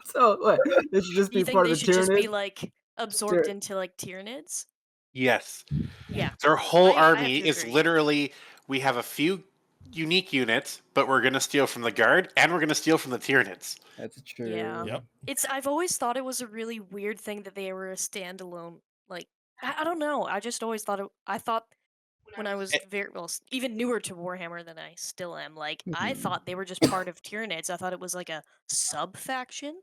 So what? It should just you be think part they of the should just be Tyranid? like absorbed into like Tyranids? Yes. Yeah. Their whole I have army to is agree. literally, we have a few unique units, but we're going to steal from the Guard, and we're going to steal from the Tyrannids. That's true. Yeah. Yep. I've always thought it was a really weird thing that they were a standalone. Like, I don't know. I just always thought I thought when I was even newer to Warhammer than I still am. Like, I thought they were just part of Tyranids. I thought it was like a sub faction.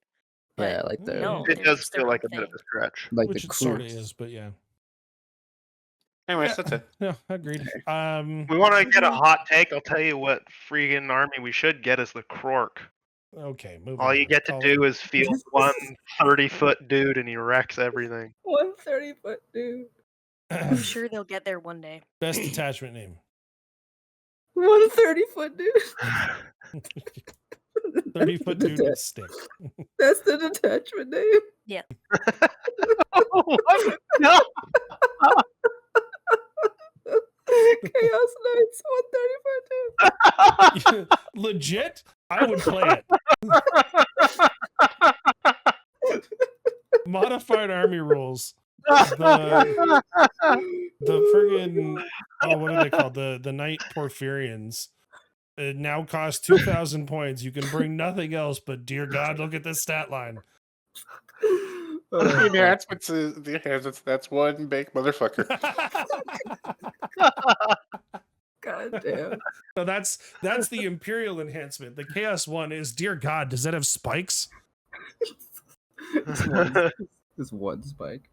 But Yeah, like the no, It they're does just their feel like own a bit of thing. a stretch. like Which the it sort of Krooks. is, but yeah. Anyways, Yeah. that's it. Yeah, agreed. We want to get a hot take. I'll tell you what freaking army we should get is the Krork. Okay, moving All you on. get to Call do it. is field one 30-foot dude and he wrecks everything. 130-foot dude. I'm sure they'll get there one day. Best detachment name. 130-foot dude. 30-foot dude with stick. That's the detachment name. Yeah. What? No. Chaos Knights, 130-foot dude. Legit? I would play it. Modified army rules. The friggin' what are they called? The Knight Porphyrians. It now costs 2,000 points. You can bring nothing else, but dear God, look at this stat line. That's one big motherfucker. God damn. So that's the Imperial enhancement. The Chaos one is, dear God, does that have spikes? This one spike.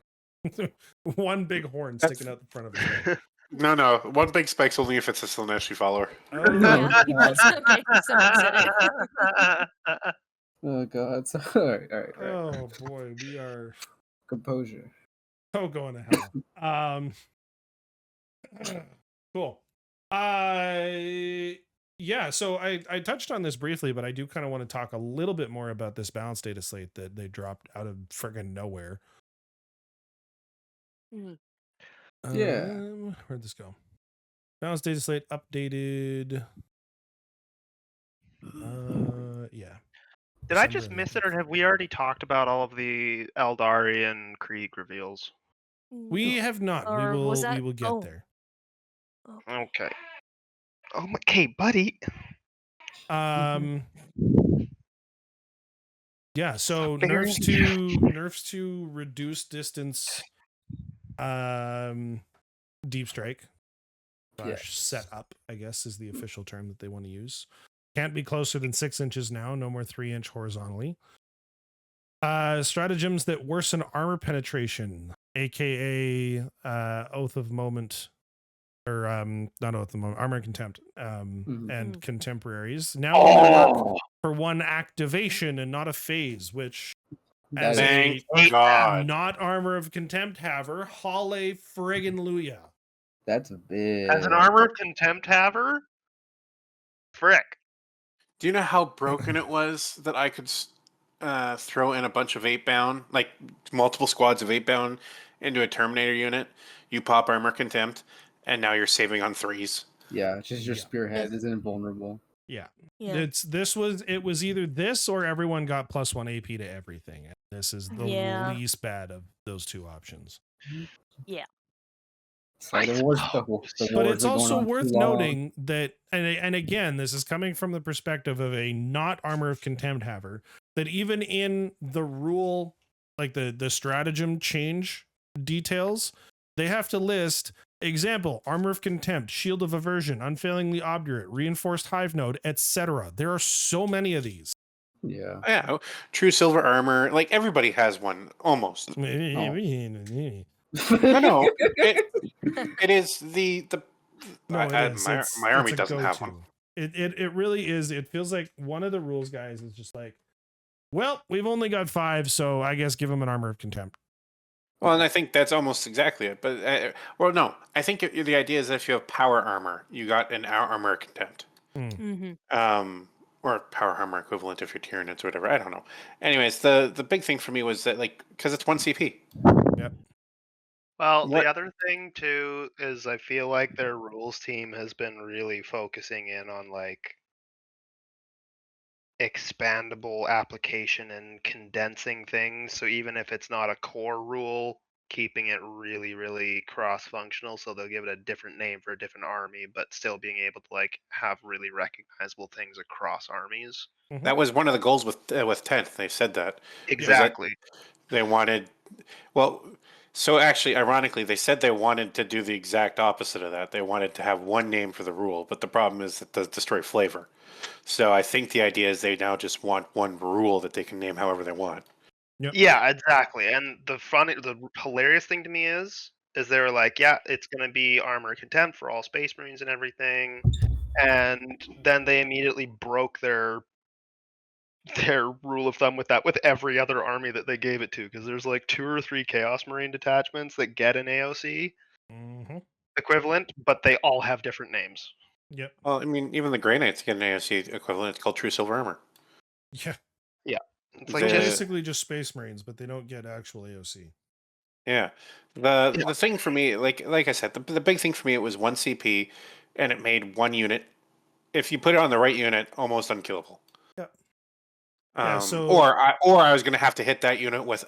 One big horn sticking out the front of his head. No. One big spike's only if it's a Slaaneshi follower. Oh, Yeah. God. Okay, someone said it. Oh god. So, all right. Oh boy, we are Composure. so going to hell. Cool. Yeah, so I touched on this briefly, but I do kind of want to talk a little bit more about this balance data slate that they dropped out of friggin' nowhere. Yeah. Where'd this go? Balance data slate updated. Yeah. Did I December just miss it, 11th. or have we already taled about all of the Eldari and Krieg reveals? We have not. Or was that- we will get oh. there. Okay. Oh my, hey, buddy. Yeah, so Figure nerfs to reduce distance, deep strike slash set up, I guess is the official term that they want to use. Can't be closer than 6 inches now, no more 3-inch horizontally. Stratagems that worsen armor penetration, aka Oath of Moment, or not Oath of Moment, Armor Contempt, and contemporaries. Now only work for one activation and not a phase, which as Thank a God. not Armor of Contempt haver, Halle friggin' Luya. That's a bit. As an Armor of Contempt haver, frick. Do you know how broken it was that I could throw in a bunch of 8-bound, like multiple squads of 8-bound into a Terminator unit? You pop Armor Contempt, and now you're saving on 3s. Yeah, it's just your Yeah. spearhead is invulnerable. Yeah. Yeah. It was either this or everyone got +1 AP to everything. This is the least bad of those two options. Yeah. So the wars, the But wars it's are going also on worth too long. noting that, and again, this is coming from the perspective of a not Armor of Contempt haver, that even in the rule, like the stratagem change details, they have to list example, Armor of Contempt, Shield of Aversion, Unfailingly Obdurate, Reinforced Hive Node, etc. There are so many of these. Yeah. Yeah, True Silver Armor, like everybody has one almost. No, it is the No, it is. my army It's a doesn't have go-to. one. It really is. It feels like one of the rules guys is just like, well, we've only got 5, so I guess give them an Armor of Contempt. Well, and I think that's almost exactly it. But well, no, I think the idea is that if you have power armor, you got an Armor Contempt. Or power armor equivalent if you're Tyranids or whatever. I don't know. Anyways, the big thing for me was that, like, because it's 1 CP. Yep. Well, What- the other thing too is I feel like their rules team has been really focusing in on like expandable application and condensing things. So even if it's not a core rule, keeping it really, really cross-functional. So they'll give it a different name for a different army, but still being able to like have really recognizable things across armies. That was one of the goals with 10th. They said that. Exactly. They wanted, well, so actually, ironically, they said they wanted to do the exact opposite of that. They wanted to have one name for the rule, but the problem is that does destroy flavor. So I think the idea is they now just want one rule that they can name however they want. Yep. Yeah, exactly. And the hilarious thing to me is they were like, yeah, it's gonna be Armor Contempt for all Space Marines and everything, and then they immediately broke their rule of thumb with that with every other army that they gave it to, because there's like 2 or 3 Chaos Marine detachments that get an AOC equivalent, but they all have different names. Yep. Well, I mean, even the Grey Knights get an AOC equivalent. It's called True Silver Armor. Yeah. Yeah, it's So like just basically just Space Marines, but they don't get actual AOC. Yeah. The thing for me, like I said, the big thing for me, it was 1 CP, and it made one unit. If you put it on the right unit, almost unkillable. Yeah. Yeah, so or I was going to have to hit that unit with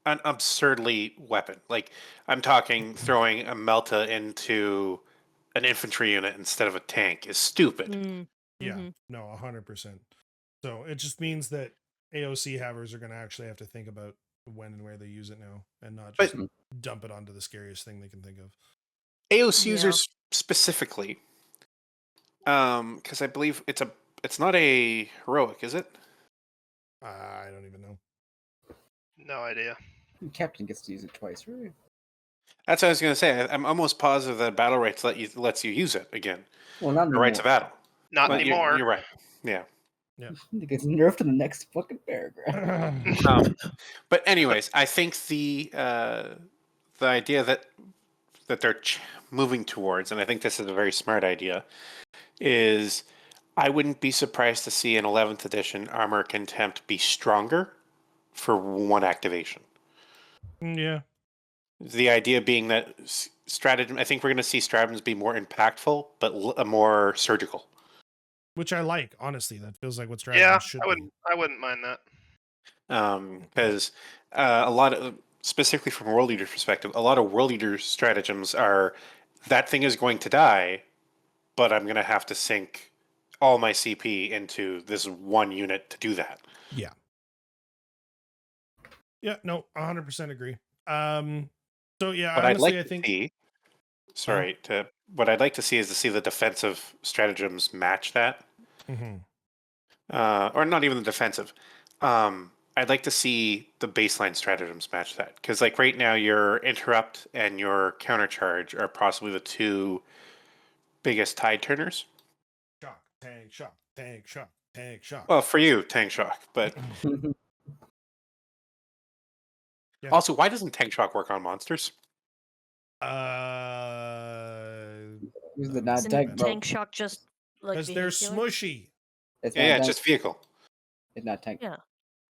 an absurdly weapon. Like, I'm talking throwing a Melta into an infantry unit instead of a tank is stupid. yeah, no, 100%. So it just means that AOC havers are going to actually have to think about when and where they use it now, and not just dump it onto the scariest thing they can think of. AOC users specifically, because I believe it's not a heroic, is it? I don't even know. no idea. Captain gets to use it twice, right? That's what I was going to say. I'm almost positive that battle rights lets you use it again. Well, not The anymore. rights of battle. Not But anymore. You're right. Yeah. It gets nerfed in the next fucking paragraph. But anyways, I think the idea that they're moving towards, and I think this is a very smart idea, is I wouldn't be surprised to see an 11th edition Armor Contempt be stronger for one activation. Yeah. The idea being that stratagem, I think we're going to see stratagems be more impactful, but more surgical. Which I like, honestly. That feels like what stratagems should be. I wouldn't mind that. Because a lot of, specifically from a World Eater perspective, a lot of World Eater stratagems are that thing is going to die, but I'm going to have to sink all my CP into this one unit to do that. Yeah. Yeah, no, 100% agree. So yeah, What I'd honestly, like I to think see, what I'd like to see is to see the defensive stratagems match that. Mhm. Or not even the defensive. I'd like to see the baseline stratagems match that, because like right now, your interrupt and your countercharge are possibly the two biggest tide turners. Shock, tank, shock, tank, shock, tank, shock. Well, for you, tank shock, but Yeah. also, why doesn't tank shock work on monsters? Use the Um, not Isn't tank, bro. tank shock just like because they're vehicular? smushy. It's Yeah, not yeah, tank. just vehicle. It's not tank. Yeah.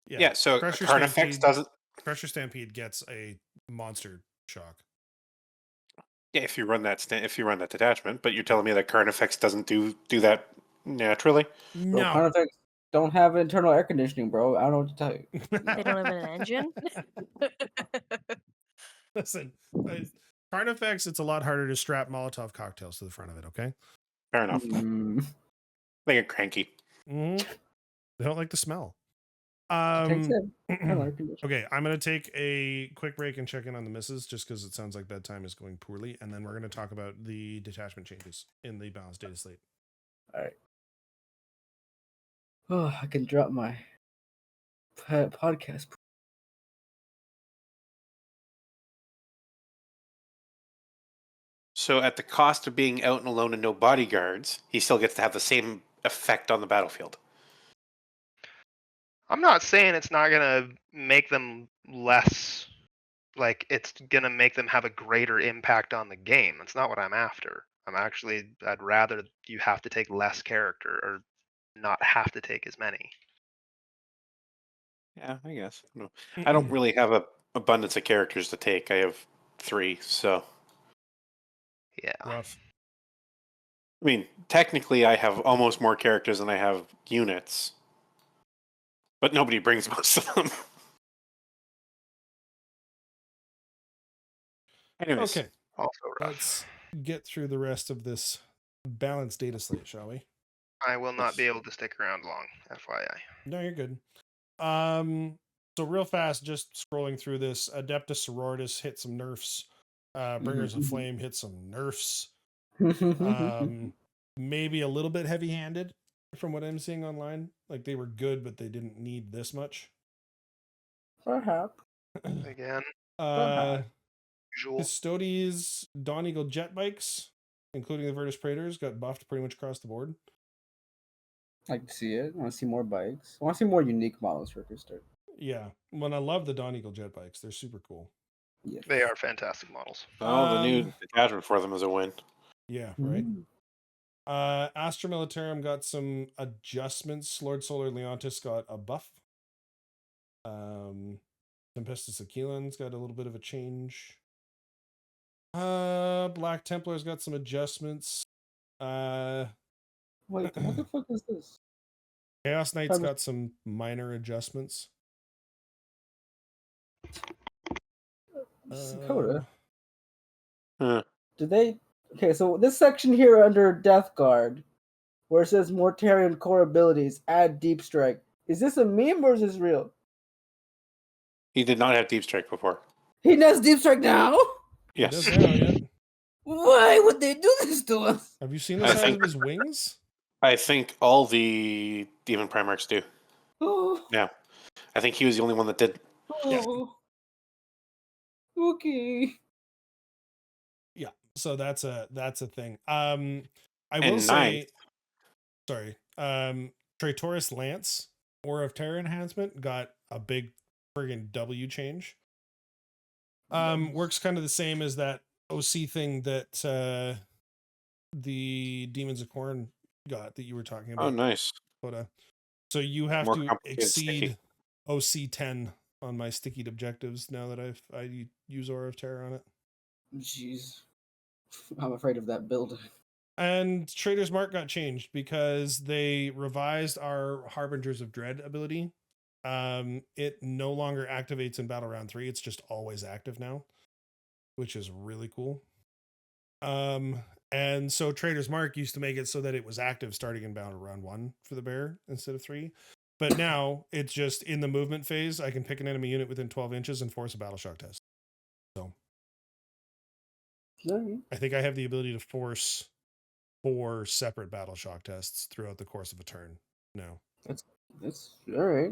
Yeah, so Pressure Karn effects Stampede, doesn't. Pressure Stampede gets a monster shock. Yeah, if you run that detachment, but you're telling me that Karn effects doesn't do that naturally. Bro, No. Carnifex don't have internal air conditioning, bro. I don't know what to tell you. They don't have an engine? Listen, Carnifex, it's a lot harder to strap Molotov cocktails to the front of it, okay? Fair enough. They get cranky. They don't like the smell. Tank's have internal air conditioning. Okay, I'm going to take a quick break and check in on the misses just because it sounds like bedtime is going poorly. And then we're going to talk about the detachment changes in the balanced data slate. All right. Oh, I can drop my podcast. So at the cost of being out and alone and no bodyguards, he still gets to have the same effect on the battlefield. I'm not saying it's not gonna make them less, like it's gonna make them have a greater impact on the game. That's not what I'm after. I'd rather you have to take less character or not have to take as many. Yeah, I guess. No. I don't really have a abundance of characters to take. I have 3, so Yeah. Rough. I mean, technically I have almost more characters than I have units. But nobody brings most of them. Anyways. Okay, Also rough. let's get through the rest of this balanced data slate, shall we? I will not be able to stick around long, FYI. No, you're good. So real fast, just scrolling through this, Adeptus Sororitas hit some nerfs. Bringers of Flame hit some nerfs. Maybe a little bit heavy-handed from what I'm seeing online. Like they were good, but they didn't need this much. Perhaps. Again, usual. Custodes Dawn Eagle jet bikes, including the Virtus Praetors, got buffed pretty much across the board. I can see it. I want to see more bikes. I want to see more unique models for Crystal. Yeah, when I love the Dawn Eagle jet bikes, they're super cool. Yeah. They are fantastic models. Oh, the new detachment for them is a win. Yeah, right. Astra Militarum got some adjustments. Lord Solar Leontis got a buff. Tempestus Aquilans got a little bit of a change. Black Templar's got some adjustments. Wait, what the fuck is this? Chaos Knight's got some minor adjustments. Dakota. Huh. Did they? Okay, so this section here under Death Guard, where it says Mortarian core abilities, add Deep Strike. Is this a meme or is this real? He did not have Deep Strike before. He does Deep Strike now? He Yes. does now, yeah. Why would they do this to us? Have you seen the I size think- of his wings? I think all the Demon Primarchs do. Oh, Yeah. I think he was the only one that did. oh. Okay. Yeah. So that's a thing. I will And say, sorry. Praetorius Lance, Aura of Terror enhancement, got a big friggin' W change. Works kind of the same as that OC thing that the Demons of Corn got that you were talking about. Oh, nice. So you have More to complicated exceed sticky. OC 10 on my stickied objectives now that I use Aura of Terror on it. Jeez. I'm afraid of that build. And Trader's Mark got changed because they revised our Harbingers of Dread ability. It no longer activates in Battle Round 3. It's just always active now, which is really cool. And so Trader's Mark used to make it so that it was active starting in bound round 1 for the bear instead of 3. But now it's just in the movement phase. I can pick an enemy unit within 12 inches and force a battle shock test. So I think I have the ability to force 4 separate battle shock tests throughout the course of a turn. No. That's all right.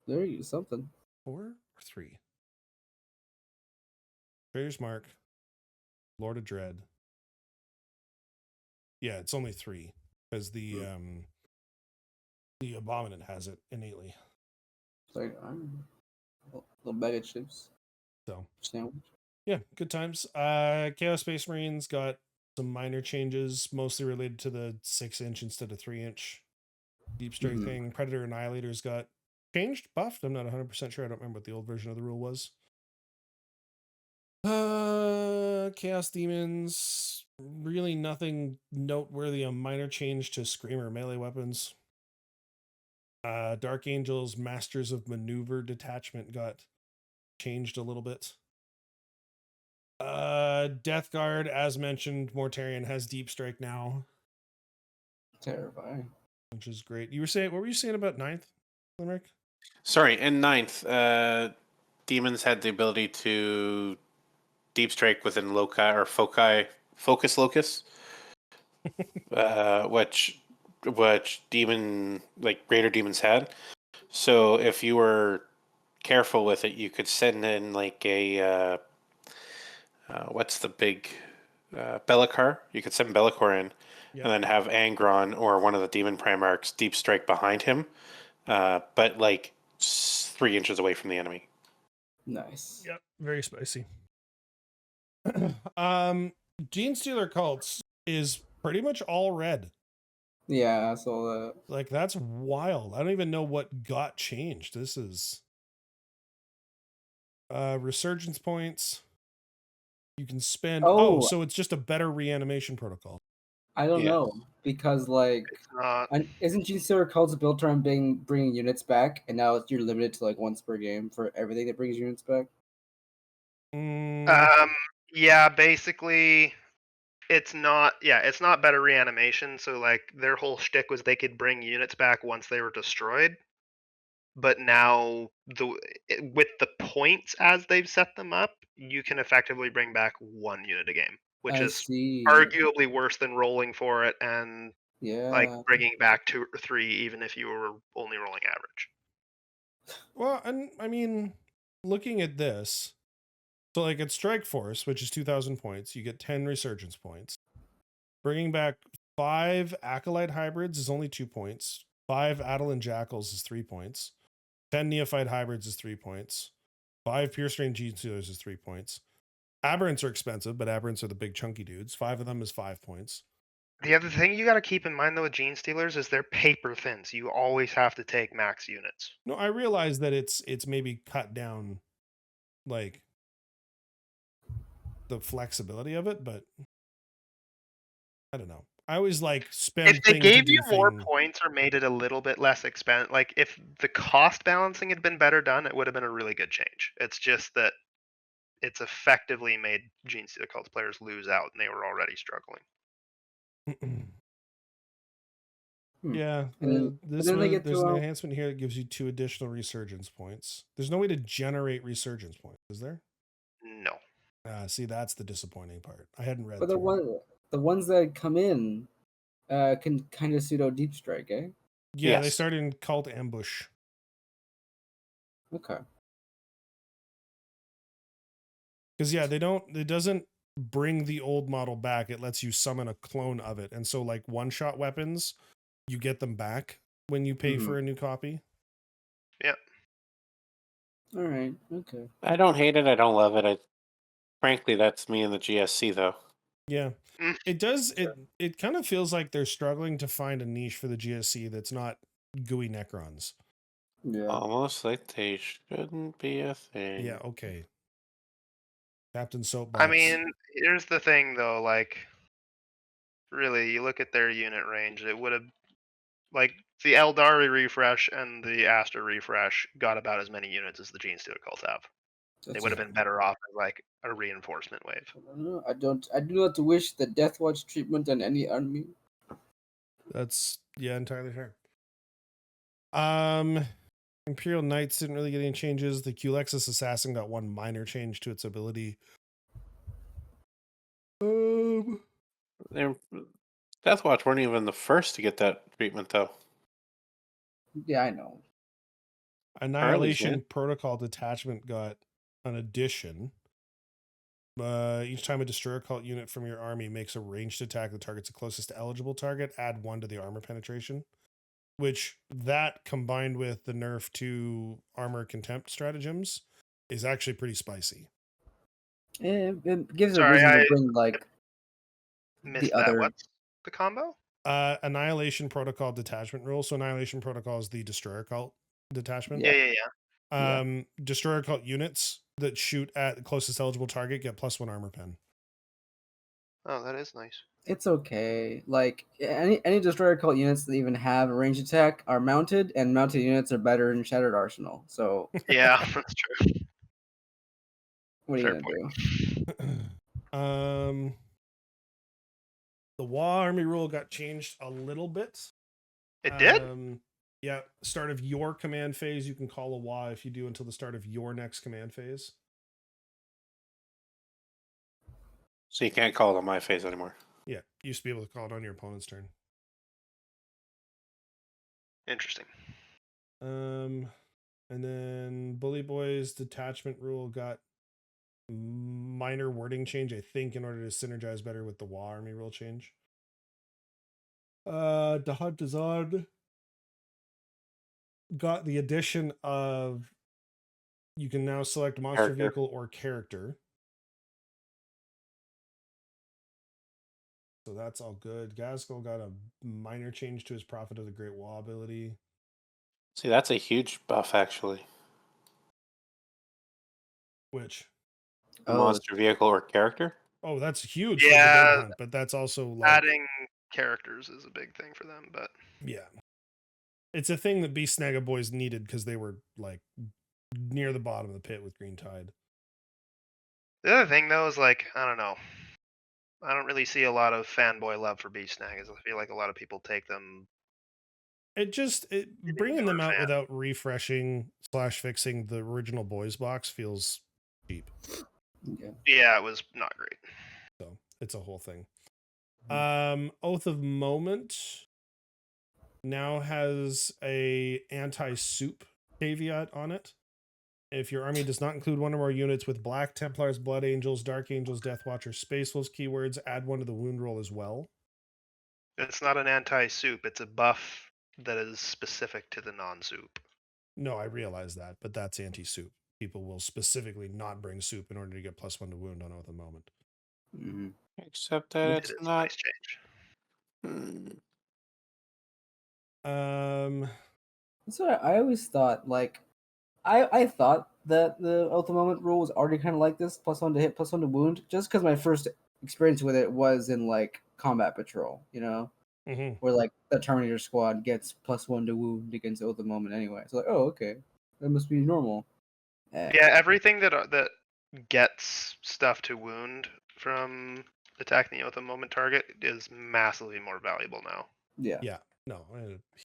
There you go, something. 4 or 3? Trader's Mark, Lord of Dread. Yeah, it's only 3 because the Abominant has it innately. It's like little bag of chips. So Sandwich. yeah, good times. Chaos Space Marines got some minor changes, mostly related to the 6-inch instead of 3-inch deep strike thing. Predator Annihilators got changed, buffed. I'm not 100% sure. I don't remember what the old version of the rule was. Chaos Demons, really nothing noteworthy. A minor change to Screamer melee weapons. Dark Angels, Masters of Maneuver Detachment got changed a little bit. Death Guard, as mentioned, Mortarion has deep strike now, Terrifying. which is great. You were saying, what were you saying about 9th, Limerick? Sorry, in 9th, demons had the ability to deep strike within loci or focus locus, which demon greater demons had. So if you were careful with it, you could send in like a what's the big Bellicar? You could send Bellicar in, Yep. and then have Angron or one of the demon Primarchs deep strike behind him, but like 3 inches away from the enemy. Nice. Yep, very spicy. Gene Stealer Cults is pretty much all red. Yeah, I saw that. Like, that's wild. I don't even know what got changed. This is resurgence points. You can spend. Oh, so it's just a better reanimation protocol. I don't know because like It's not. isn't Gene Stealer Cults built around bringing units back, and now you're limited to like once per game for everything that brings units back? Yeah, basically, it's not. Yeah, it's not better reanimation. So like their whole shtick was they could bring units back once they were destroyed. But now with the points as they've set them up, you can effectively bring back 1 unit a game, which I is see. arguably worse than rolling for it and like Yeah. bringing back 2 or 3, even if you were only rolling average. Well, and I mean, looking at this, so like at Strike Force, which is 2,000 points, you get 10 resurgence points. Bringing back 5 Acolyte hybrids is only 2 points. 5 Adelan Jackals is 3 points. 10 Neophyte hybrids is 3 points. 5 Pure Strain Gene Stealers is 3 points. Aberrants are expensive, but Aberrants are the big chunky dudes. 5 of them is 5 points. The other thing you got to keep in mind though with Gene Stealers is they're paper thin, so you always have to take max units. No, I realize that it's maybe cut down like the flexibility of it, but I don't know. I always like spend. If they thing to gave do you more thing. points or made it a little bit less expensive, like if the cost balancing had been better done, it would have been a really good change. It's just that it's effectively made Gene Stealer Cults players lose out, and they were already struggling. Yeah, there's an enhancement here that gives you 2 additional resurgence points. There's no way to generate resurgence points, is there? No. See, that's the disappointing part. I hadn't read. But through the ones that come in can kind of pseudo deep strike, eh? Yeah, they start in Cult Ambush. Okay. Because yeah, it doesn't bring the old model back. It lets you summon a clone of it, and so like one-shot weapons, you get them back when you pay for a new copy. Yeah. All right. Okay. I don't hate it. I don't love it. Frankly, that's me in the GSC though. Yeah, it does. It kind of feels like they're struggling to find a niche for the GSC that's not gooey Necrons. Yeah. Almost like they shouldn't be a thing. Yeah. Okay. Captain Soapbox. I mean, here's the thing though, like really, you look at their unit range, it would have like the Eldari refresh and the Aster refresh got about as many units as the Gene Stealer Cults have. They would have been better off as like a reinforcement wave. I do not wish the Death Watch treatment on any army. That's entirely fair. Imperial Knights didn't really get any changes. The Culexus Assassin got one minor change to its ability. Death Watch weren't even the first to get that treatment, though. Yeah, I know. Annihilation Protocol Detachment got an addition. Each time a Destroyer Cult unit from your army makes a ranged attack that targets the closest eligible target, add 1 to the armor penetration. Which, that combined with the nerf to armor contempt stratagems, is actually pretty spicy. It gives a Sorry, reason I to bring like missed the that. other. What's the combo? Annihilation Protocol Detachment rule. So Annihilation Protocol is the Destroyer Cult detachment. Yeah. Destroyer Cult units that shoot at the closest eligible target get +1 armor pen. Oh, that is nice. It's okay. Like any Destroyer Cult units that even have a ranged attack are mounted, and mounted units are better in Shattered Arsenal. So Yeah, that's true. what are you Fair gonna do? The WA army rule got changed a little bit. It did? Yeah, start of your command phase, you can call a WA if you do until the start of your next command phase. So you can't call it on my phase anymore. Yeah, you used to be able to call it on your opponent's turn. Interesting. And then Bully Boys detachment rule got minor wording change, I think, in order to synergize better with the WA army rule change. The Hunt is on. Got the addition of you can now select monster vehicle or character. So that's all good. Gaskell got a minor change to his Prophet of the Great Wall ability. See, that's a huge buff, actually. Which? Monster vehicle or character? Oh, that's huge for the Yeah, Date Hunt, but that's also like adding characters is a big thing for them, but yeah. It's a thing that Beast Snaga boys needed because they were like near the bottom of the pit with Green Tide. the other thing though is like, I don't know. I don't really see a lot of fanboy love for Beast Snaggers. I feel like a lot of people take them. Bringing them out without refreshing / fixing the original boys box feels cheap. Yeah, it was not great. So it's a whole thing. Oath of Moment now has a anti-soup caveat on it. If your army does not include 1 or more units with Black Templars, Blood Angels, Dark Angels, Death Watch, or Space Wolves keywords, add 1 to the wound roll as well. It's not an anti-soup. It's a buff that is specific to the non-soup. No, I realize that, but that's anti-soup. People will specifically not bring soup in order to get +1 to wound on Oath of Moment. Mm-hmm. Except that it's not. Nice change. So I always thought, like, I thought that the Oath of Moment rule was already kind of like this, +1 to hit, +1 to wound, just because my first experience with it was in like Combat Patrol, you know, where like the Terminator squad gets +1 to wound against Oath of Moment anyway. So like, oh, okay, that must be normal. Yeah, everything that gets stuff to wound from attacking the Oath of Moment target is massively more valuable now. Yeah, no,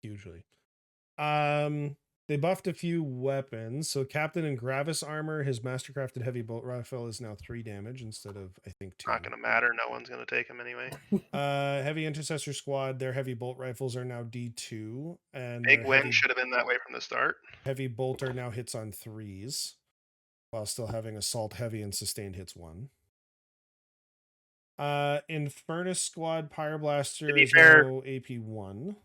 hugely. They buffed a few weapons. So Captain in Gravis armor, his mastercrafted heavy bolt rifle is now 3 damage instead of, I think, 2. Not gonna matter. No one's gonna take him anyway. Heavy Intercessor squad, their heavy bolt rifles are now D2, and Big win should have been that way from the start. Heavy bolter now hits on 3s, while still having assault heavy and sustained hits 1. Infernus squad Pyroblaster is now AP1.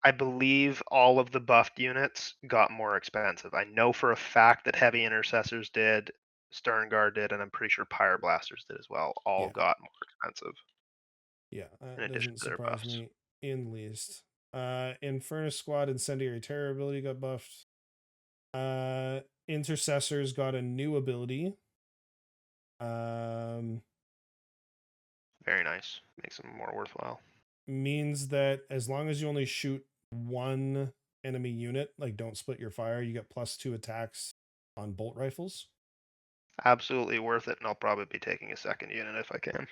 I believe all of the buffed units got more expensive. I know for a fact that Heavy Intercessors did, Sternguard did, and I'm pretty sure Pyroblasters did as well. All got more expensive. Yeah, that doesn't surprise me in least. Infernus squad Incendiary Terror ability got buffed. Intercessors got a new ability. Very nice. Makes them more worthwhile. Means that as long as you only shoot 1 enemy unit, like don't split your fire, you get +2 attacks on bolt rifles. Absolutely worth it, and I'll probably be taking a second unit if I can.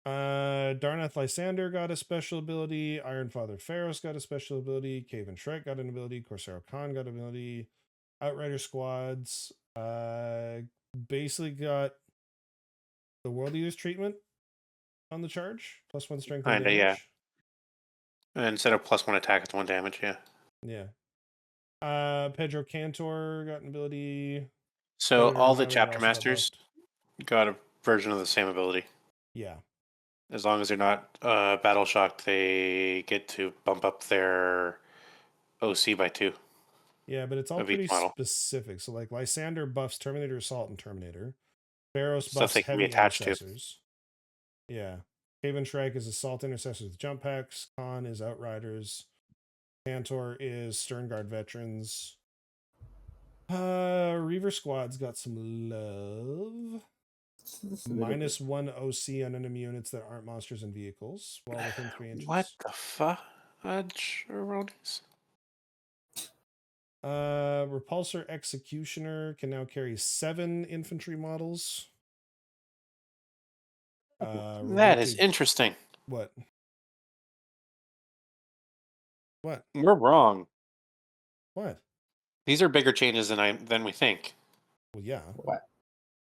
Darnath Lysander got a special ability. Ironfather Pharos got a special ability. Caven Shrek got an ability. Corsair Khan got an ability. Outrider squads basically got the World Eaters treatment on the charge. +1 strength and Kinda, yeah. damage. And instead of +1 attack, it's 1 damage, yeah. Yeah. Pedro Cantor got an ability. So Predator all the Annihilator chapter also got masters buffed. got a version of the same ability. Yeah. As long as they're not battle shocked, they get to bump up their OC by 2 Yeah, but it's all of each pretty model. specific. So like Lysander buffs Terminator Assault and Terminator. Pharos Stuff buffs they can be Heavy attached to. Intercessors. Yeah. Caven Shrike is Assault Intercessors with jump packs. Khan is Outriders. Cantor is Stern Guard Veterans. Reaver Squad's got some love. -1 OC on enemy units that aren't monsters and vehicles while within 3 inches. What the fudge, Ronis? Repulsor Executioner can now carry 7 infantry models. That is interesting. What? What? We're wrong. What? These are bigger changes than we think. Well, yeah. What?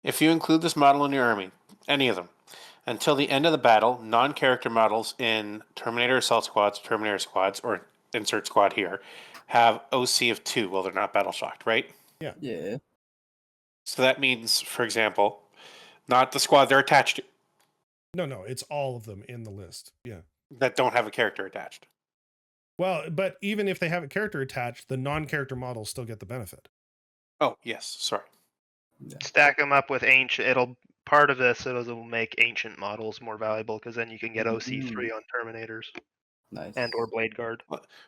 If you include this model in your army, any of them, until the end of the battle, non-character models in Terminator Assault Squads, Terminator Squads, or insert squad here, have OC of 2 while they're not battle shocked, right? Yeah. So that means, for example, not the squad they're attached to No, it's all of them in the list. Yeah. that don't have a character attached. Well, but even if they have a character attached, the non-character models still get the benefit. Oh, yes, sorry. Stack them up with ancient. Part of this it'll make ancient models more valuable because then you can get OC3 on Terminators Nice. and or Blade Guard.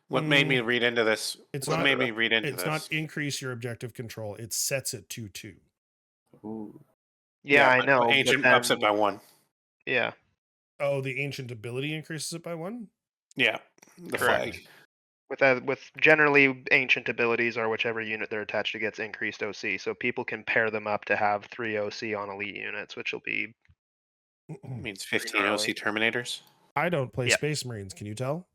What made me read into this? It's what not- made me read into It's this? not increase your objective control. It sets it to 2. Ooh. Yeah, I but know. but Ancient then- ups it by 1. Yeah. Oh, the ancient ability increases it by 1? Yeah, the Correct. flag. With generally ancient abilities or whichever unit they're attached to gets increased OC, so people can pair them up to have 3 OC on elite units, which will be Means 15 gnarly. OC Terminators. I don't play Yeah. Space Marines. Can you tell?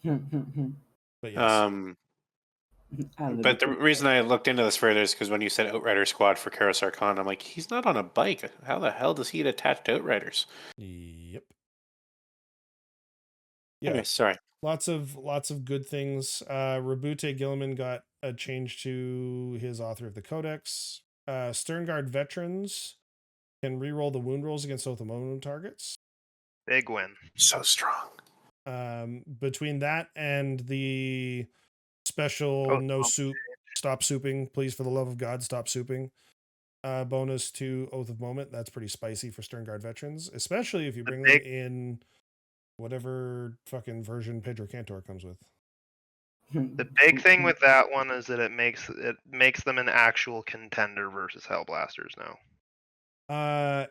But yes. But the reason I looked into this further is because when you said Outrider Squad for Corsair Khan, I'm like, he's not on a bike. How the hell does he get attached to Outriders? Yep. Yeah. Anyway, sorry. Lots of good things. Rabute Gilliman got a change to his author of the Codex. Sternguard veterans can reroll the wound rolls against Oath of Moment targets. big win. So strong. Between that and the special no soup, stop souping, please for the love of God, stop souping. Bonus to Oath of Moment. That's pretty spicy for Sternguard veterans, especially if you bring them in whatever fucking version Pedro Cantor comes with. The big thing with that one is that it makes them an actual contender versus Hellblasters now.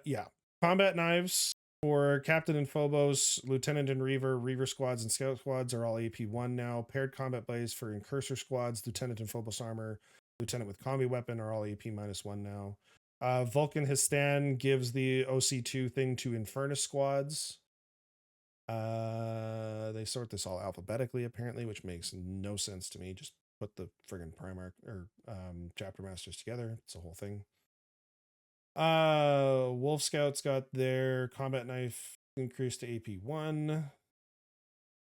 Yeah. Combat knives for Captain and Phobos, Lieutenant and Reaver squads and Scout squads are all AP1 now. Paired combat blades for Incursor squads, Lieutenant and Phobos armor, Lieutenant with combi weapon are all AP -1 now. Vulcan Histan gives the OC2 thing to Infernus squads. They sort this all alphabetically apparently, which makes no sense to me. Just put the friggin' Primarch or chapter masters together. It's a whole thing. Wolf Scouts got their combat knife increased to AP1.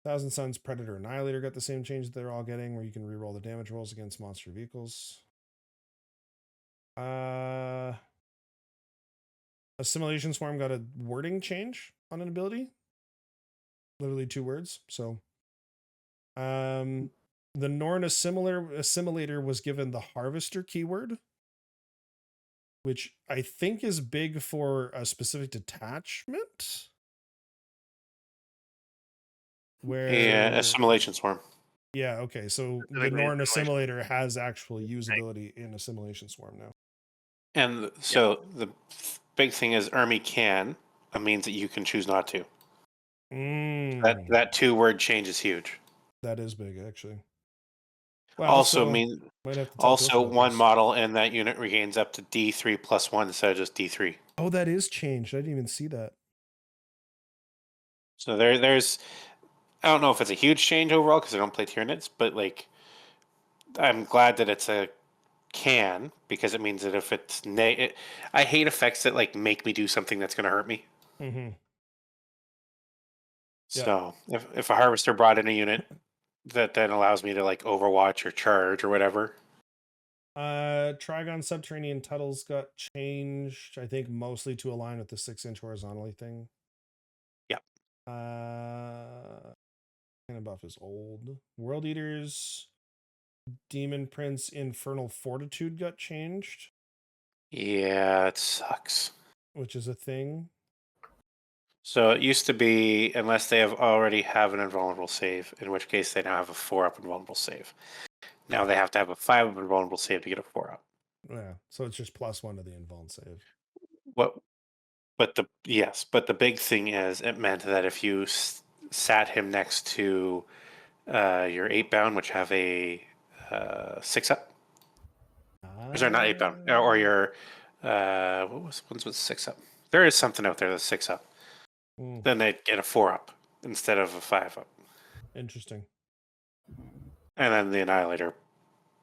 Thousand Suns Predator Annihilator got the same change that they're all getting, where you can reroll the damage rolls against monster vehicles. Assimilation Swarm got a wording change on an ability. Literally 2 words. So the Norn Assimilator was given the Harvester keyword, which I think is big for a specific detachment. Where Assimilation Swarm. Yeah, okay. So the Specifically Norn Assimilation. Assimilator has actual usability in Assimilation Swarm now. And so the big thing is Army can. That means that you can choose not to. That 2-word change is huge. That is big, actually. Wow, Also so mean might have to tell also Ghost about one this. model in that unit regains up to D3 plus 1 instead of just D3. Oh, that is changed. I didn't even see that. So there's I don't know if it's a huge change overall because I don't play Tyranids, but like I'm glad that it's a can because it means that if it's I hate effects that like make me do something that's going to hurt me. Mm-hmm. Yeah. So if a harvester brought in a unit that then allows me to like overwatch or charge or whatever. Trigon Subterranean Tuttles got changed, I think mostly to align with the 6-inch horizontally thing. Yep. Cannon buff is old. World Eaters, Demon Prince, Infernal Fortitude got changed, Yeah, it sucks. which is a thing. So it used to be unless they already have an invulnerable save, in which case they now have a 4-up invulnerable save. Now they have to have a 5-up invulnerable save to get a 4-up. Yeah, so it's just +1 to the invuln save. What? But the big thing is it meant that if you sat him next to your 8-bound, which have a 6-up, or sorry, not 8-bound, or your what was one's with 6-up? There is something out there that's 6-up. Then they'd get a 4-up instead of a 5-up. Interesting. And then the Annihilator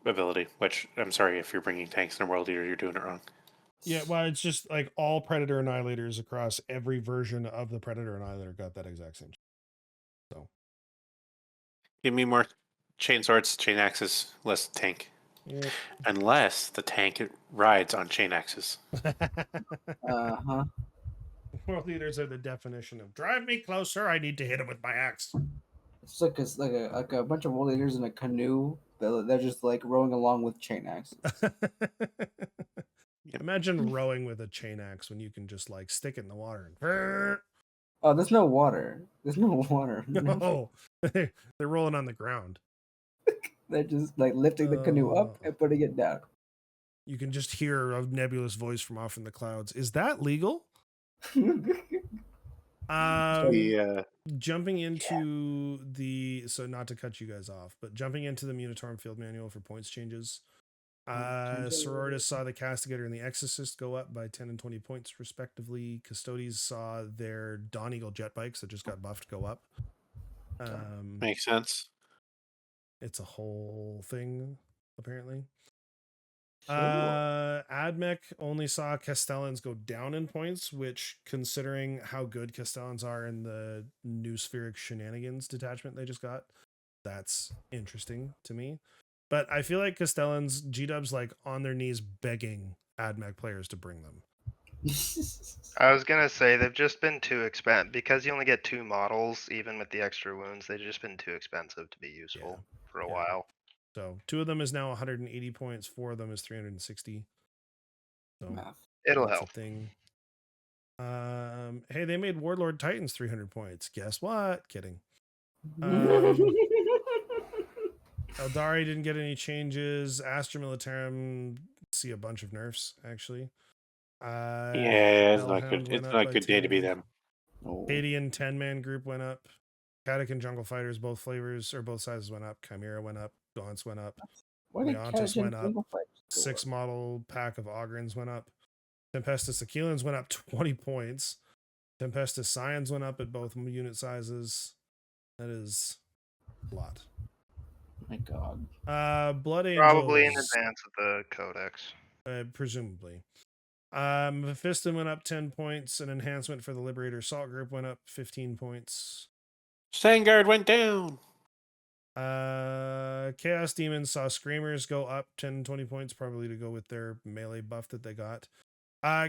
ability, which I'm sorry if you're bringing tanks in a World Eater, you're doing it wrong. Yeah, well, it's just like all Predator Annihilators across every version of the Predator Annihilator got that exact same. So, Give me more chain swords, chain axes, less tank. yep. Unless the tank rides on chain axes. Uh-huh. World Eaters are the definition of drive me closer. I need to hit him with my axe. It's like a bunch of world leaders in a canoe. They're just like rowing along with chain axes. Imagine rowing with a chain axe when you can just like stick it in the water and. Oh, there's no water. There's no water. No, they're rolling on the ground. They're just like lifting the canoe up and putting it down. You can just hear a nebulous voice from off in the clouds. Is that legal? Jumping into so not to cut you guys off, but jumping into the Munitorum Field Manual for points changes. Sororitas saw the Castigator and the Exorcist go up by 10 and 20 points respectively. Custodes saw their Dawn Eagle jet bikes that just got buffed go up. Makes sense. It's a whole thing, apparently. Sure. Admech only saw Castellans go down in points, which, considering how good Castellans are in the new Spheric Shenanigans detachment they just got, that's interesting to me. But I feel like Castellans, G-Dub's like on their knees begging Admech players to bring them. I was gonna say they've just been too expensive because you only get 2 models, even with the extra wounds. They've just been too expensive to be useful for a while. So 2 of them is now 180 points, 4 of them is 360. So it'll that's help. a thing. Hey, they made Warlord Titans 300 points. Guess what? Kidding. Eldari didn't get any changes. Astra Militarum see a bunch of nerfs actually. Yeah, it's not good. It's not a good day to be them. Cadian 10-man group went up. Catachan Jungle Fighters, both flavors or both sizes went up. Chimera went up. Gaunts went up. Leontis went up. 6 model pack of Ogrins went up. Tempestus Aquilans went up 20 points. Tempestus Scions went up at both unit sizes. That is a lot. My God. Blood Angels. Probably in advance of the Codex. Presumably. Mephiston went up 10 points. An enhancement for the Liberator Assault Group went up 15 points. Vanguard went down. Chaos Demons saw Screamers go up 10, 20 points, probably to go with their melee buff that they got.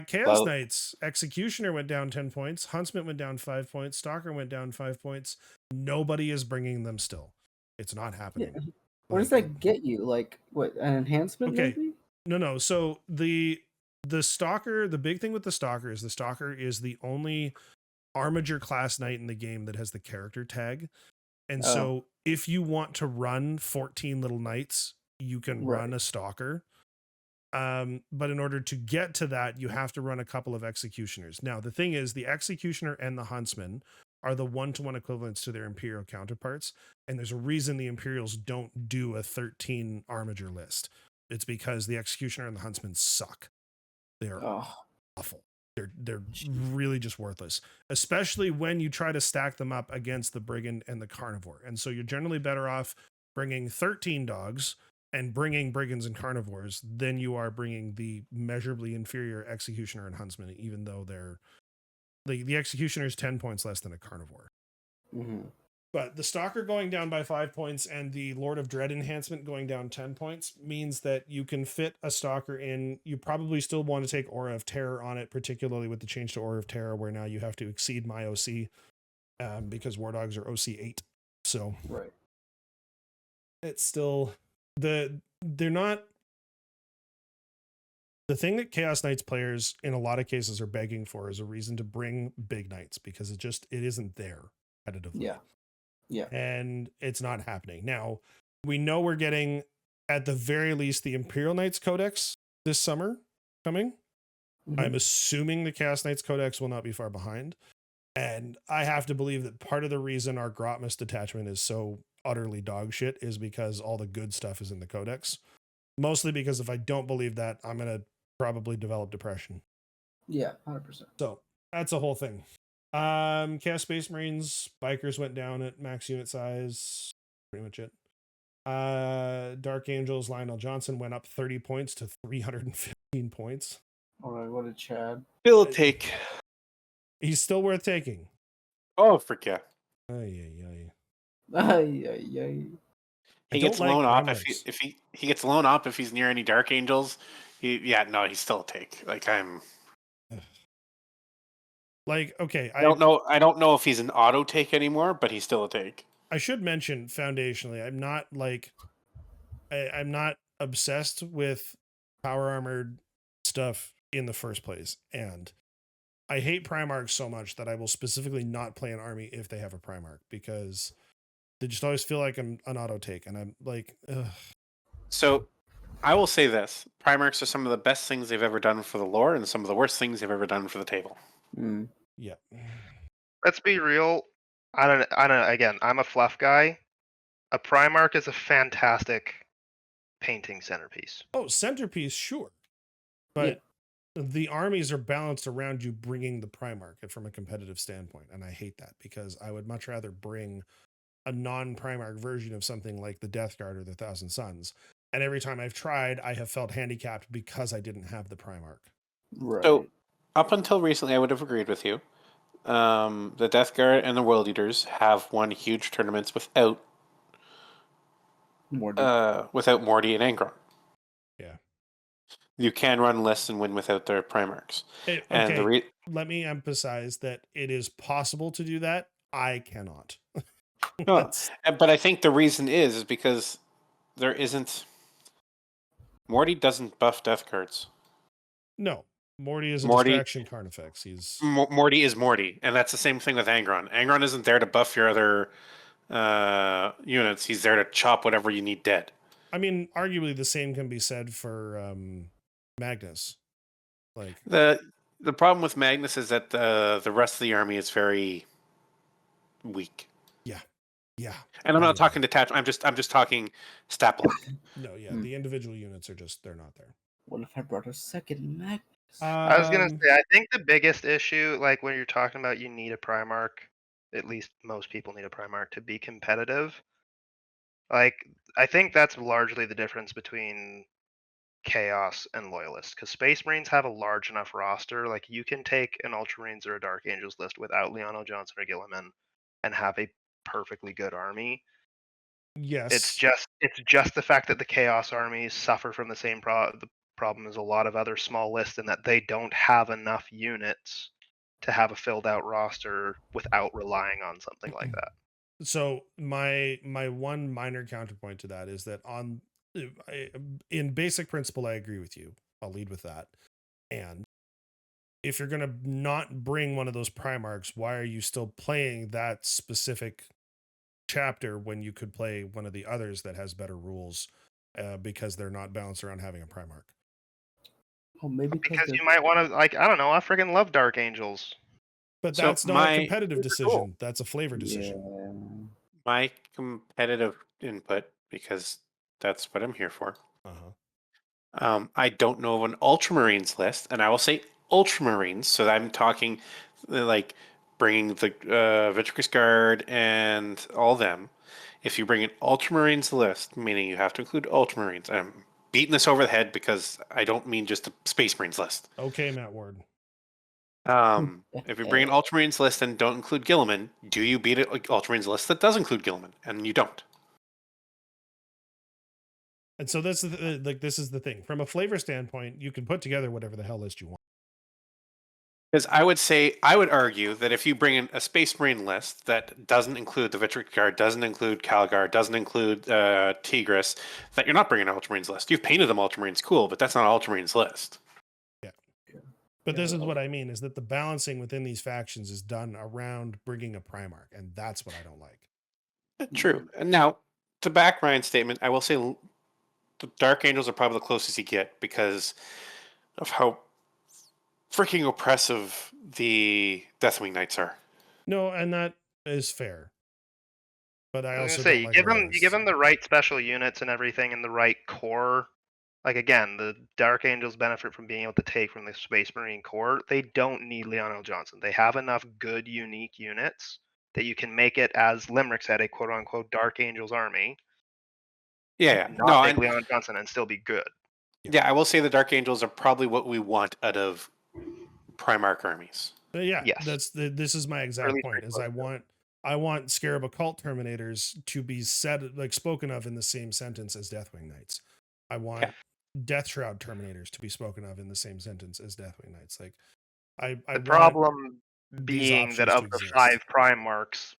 Chaos Knights, Executioner went down 10 points. Huntsman went down 5 points. Stalker went down 5 points. Nobody is bringing them still. It's not happening. Yeah. What does that get you? Like, what, an enhancement maybe? No. So the Stalker, the big thing with the Stalker is the only Armiger class knight in the game that has the character tag. And so if you want to run 14 little knights, you can run a Stalker. But in order to get to that, you have to run a couple of Executioners. Now, the thing is, the Executioner and the Huntsman are the 1-to-1 equivalents to their Imperial counterparts. And there's a reason the Imperials don't do a 13 armiger list. It's because the Executioner and the Huntsman suck. They're awful. They're really just worthless, especially when you try to stack them up against the Brigand and the Carnivore. And so you're generally better off bringing 13 dogs and bringing Brigands and Carnivores than you are bringing the measurably inferior Executioner and Huntsman, even though they're the Executioner is 10 points less than a Carnivore. Mm-hmm. But the Stalker going down by 5 points and the Lord of Dread enhancement going down 10 points means that you can fit a Stalker in. You probably still want to take Aura of Terror on it, particularly with the change to Aura of Terror, where now you have to exceed my OC because War Dogs are OC 8. So Right. it's still they're not the thing that Chaos Knights players in a lot of cases are begging for is a reason to bring big knights, because it isn't there competitively. Yeah. And it's not happening. Now, we know we're getting, at the very least, the Imperial Knights Codex this summer coming. Mhm. I'm assuming the Chaos Knights Codex will not be far behind. And I have to believe that part of the reason our Grotmas detachment is so utterly dog shit is because all the good stuff is in the Codex. Mostly because if I don't believe that, I'm going to probably develop depression. Yeah, 100%. So that's a whole thing. Chaos Space Marines, Bikers went down at max unit size. Pretty much it. Dark Angels, Lionel Johnson went up 30 points to 315 points. All right, what a Chad. Still take. He's still worth taking. Oh, frick yeah. Ay. Ay. He don't gets like loan op Primarchs. if he gets loan op if he's near any Dark Angels. He's still a take. Like Like, okay, I don't know if he's an auto take anymore, but he's still a take. I should mention foundationally, I'm not like I'm not obsessed with power armored stuff in the first place, and I hate Primarchs so much that I will specifically not play an army if they have a Primarch, because they just always feel like I'm an auto take, and I'm like, ugh. So I will say this: Primarchs are some of the best things they've ever done for the lore, and some of the worst things they've ever done for the table. Mm. Yeah. Let's be real. I don't. Again, I'm a fluff guy. A Primarch is a fantastic painting centerpiece. Oh, centerpiece, sure, but the armies are balanced around you bringing the Primarch from a competitive standpoint, and I hate that, because I would much rather bring a non-Primarch version of something like the Death Guard or the Thousand Suns. And every time I've tried, I have felt handicapped because I didn't have the Primarch. Right. So up until recently, I would have agreed with you. The Death Guard and the World Eaters have won huge tournaments without Morty and Angron. Yeah. You can run lists and win without their Primarchs. Okay, let me emphasize that it is possible to do that. I cannot. No, but I think the reason is because there isn't. Morty doesn't buff Death Cards. No, Morty is a distraction Carnifex. Morty is Morty, and that's the same thing with Angron. Angron isn't there to buff your other units. He's there to chop whatever you need dead. I mean, arguably the same can be said for Magnus. Like the problem with Magnus is that the rest of the army is very weak. Yeah. And I'm not talking detachment. I'm just talking stat block. No, yeah, the individual units are they're not there. What if I brought a second Magnus? I was gonna say, I think the biggest issue, like when you're talking about you need a Primarch, at least most people need a Primarch to be competitive. Like, I think that's largely the difference between Chaos and Loyalist, because Space Marines have a large enough roster. Like, you can take an Ultramarines or a Dark Angels list without Leono Johnson or Gilliman and have a perfectly good army. Yes. It's just the fact that the Chaos armies suffer from the same problem as a lot of other small lists, in that they don't have enough units to have a filled out roster without relying on something like that. So my one minor counterpoint to that is that in basic principle, I agree with you. I'll lead with that. And if you're going to not bring one of those Primarchs, why are you still playing that specific chapter when you could play one of the others that has better rules because they're not balanced around having a Primarch? Oh, maybe because you might want to, like, I don't know, I freaking love Dark Angels. But So that's not a my competitive Super cool. decision. That's a flavor decision. Yeah. my competitive input, because that's what I'm here for. I don't know of an Ultramarines list, and I will say Ultramarines. So I'm talking like bringing the Vitricus Guard and all them. If you bring an Ultramarines list, meaning you have to include Ultramarines, I'm beating this over the head because I don't mean just a Space Marines list. Okay, Matt Ward. If you bring an Ultramarines list and don't include Gilliman, do you beat an Ultramarines list that does include Gilliman? And you don't. And so this is this is the thing. From a flavor standpoint, you can put together whatever the hell list you want. Because I would argue that if you bring in a Space Marine list that doesn't include the Vitric Guard, doesn't include Calgar, doesn't include Tigris, that you're not bringing an Ultramarines list. You've painted them Ultramarines, cool, but that's not an Ultramarines list. But this is what I mean, is that the balancing within these factions is done around bringing a Primarch, and that's what I don't like. True. And now, to back Ryan's statement, I will say the Dark Angels are probably the closest you get because of how freaking oppressive the Deathwing Knights are. No, and that is fair. But I I was also gonna say don't you like give our them lists. the right special units and everything and the right core. Like again, the Dark Angels benefit from being able to take from the Space Marine core. They don't need Leon L. Johnson. They have enough good, unique units that you can make it, as Limerick said, a quote unquote Dark Angels army. Yeah. Not No, take Leon Johnson and still be good. yeah, I will say the Dark Angels are probably what we want out of Primarch armies. Yeah, Yes. this is my exact Early point. Is prequel. I want Scarab Occult Terminators to be said, like, spoken of in the same sentence as Deathwing Knights. I want Death Shroud Terminators to be spoken of in the same sentence as Deathwing Knights. Like, I The want problem these being that options to of the exist. 5 Primarchs,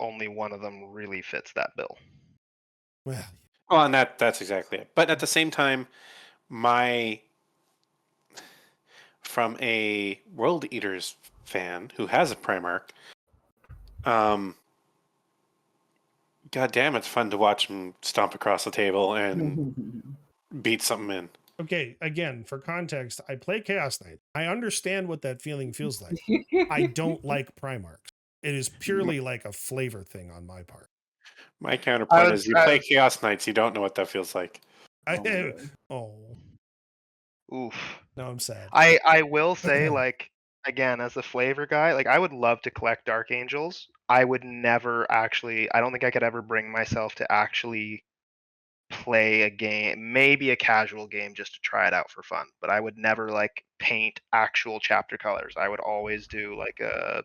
only one of them really fits that bill. Well, Well, and that's exactly it. But at the same time, from a World Eaters fan who has a Primarch, God damn, it's fun to watch him stomp across the table and beat something in. okay, again, for context, I play Chaos Knight. I understand what that feeling feels like. I don't like Primarchs. It is purely like a flavor thing on my part. My counterpoint is you play Chaos Knights, you don't know what that feels like. Oof. Now I'm sad. I will say, like, again, as a flavor guy, like, I would love to collect Dark Angels. I would never actually, I don't think I could ever bring myself to actually play a game, maybe a casual game just to try it out for fun. But I would never, like, paint actual chapter colors. I would always do, like, a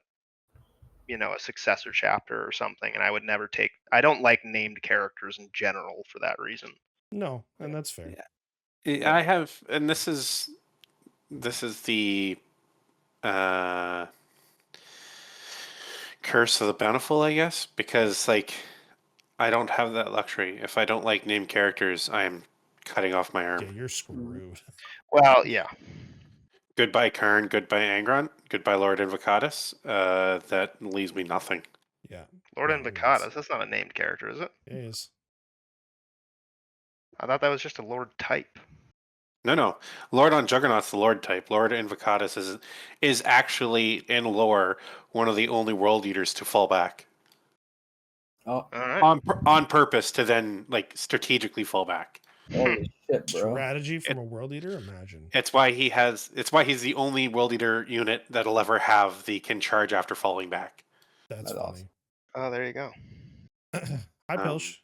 successor chapter or something. And I would never I don't like named characters in general for that reason. No, and that's fair. Yeah. I have, and this is the curse of the bountiful, I guess, because like I don't have that luxury. If I don't like named characters, I am cutting off my arm. Yeah, you're screwed. Well, yeah. Goodbye Karn, goodbye Angron, goodbye Lord Invocatus. That leaves me nothing. Yeah. Lord Invocatus, that's not a named character, is it? It is. I thought that was just a Lord type. No. Lord on Juggernaut's the Lord type. Lord Invocatus is actually in lore one of the only World Eaters to fall back. Oh, All right. On purpose to then like strategically fall back. holy shit, bro. Strategy from a World Eater? Imagine. It's why he's the only World Eater unit that'll ever have the can charge after falling back. That's funny. Awesome. Oh, there you go. Hi, Pilch.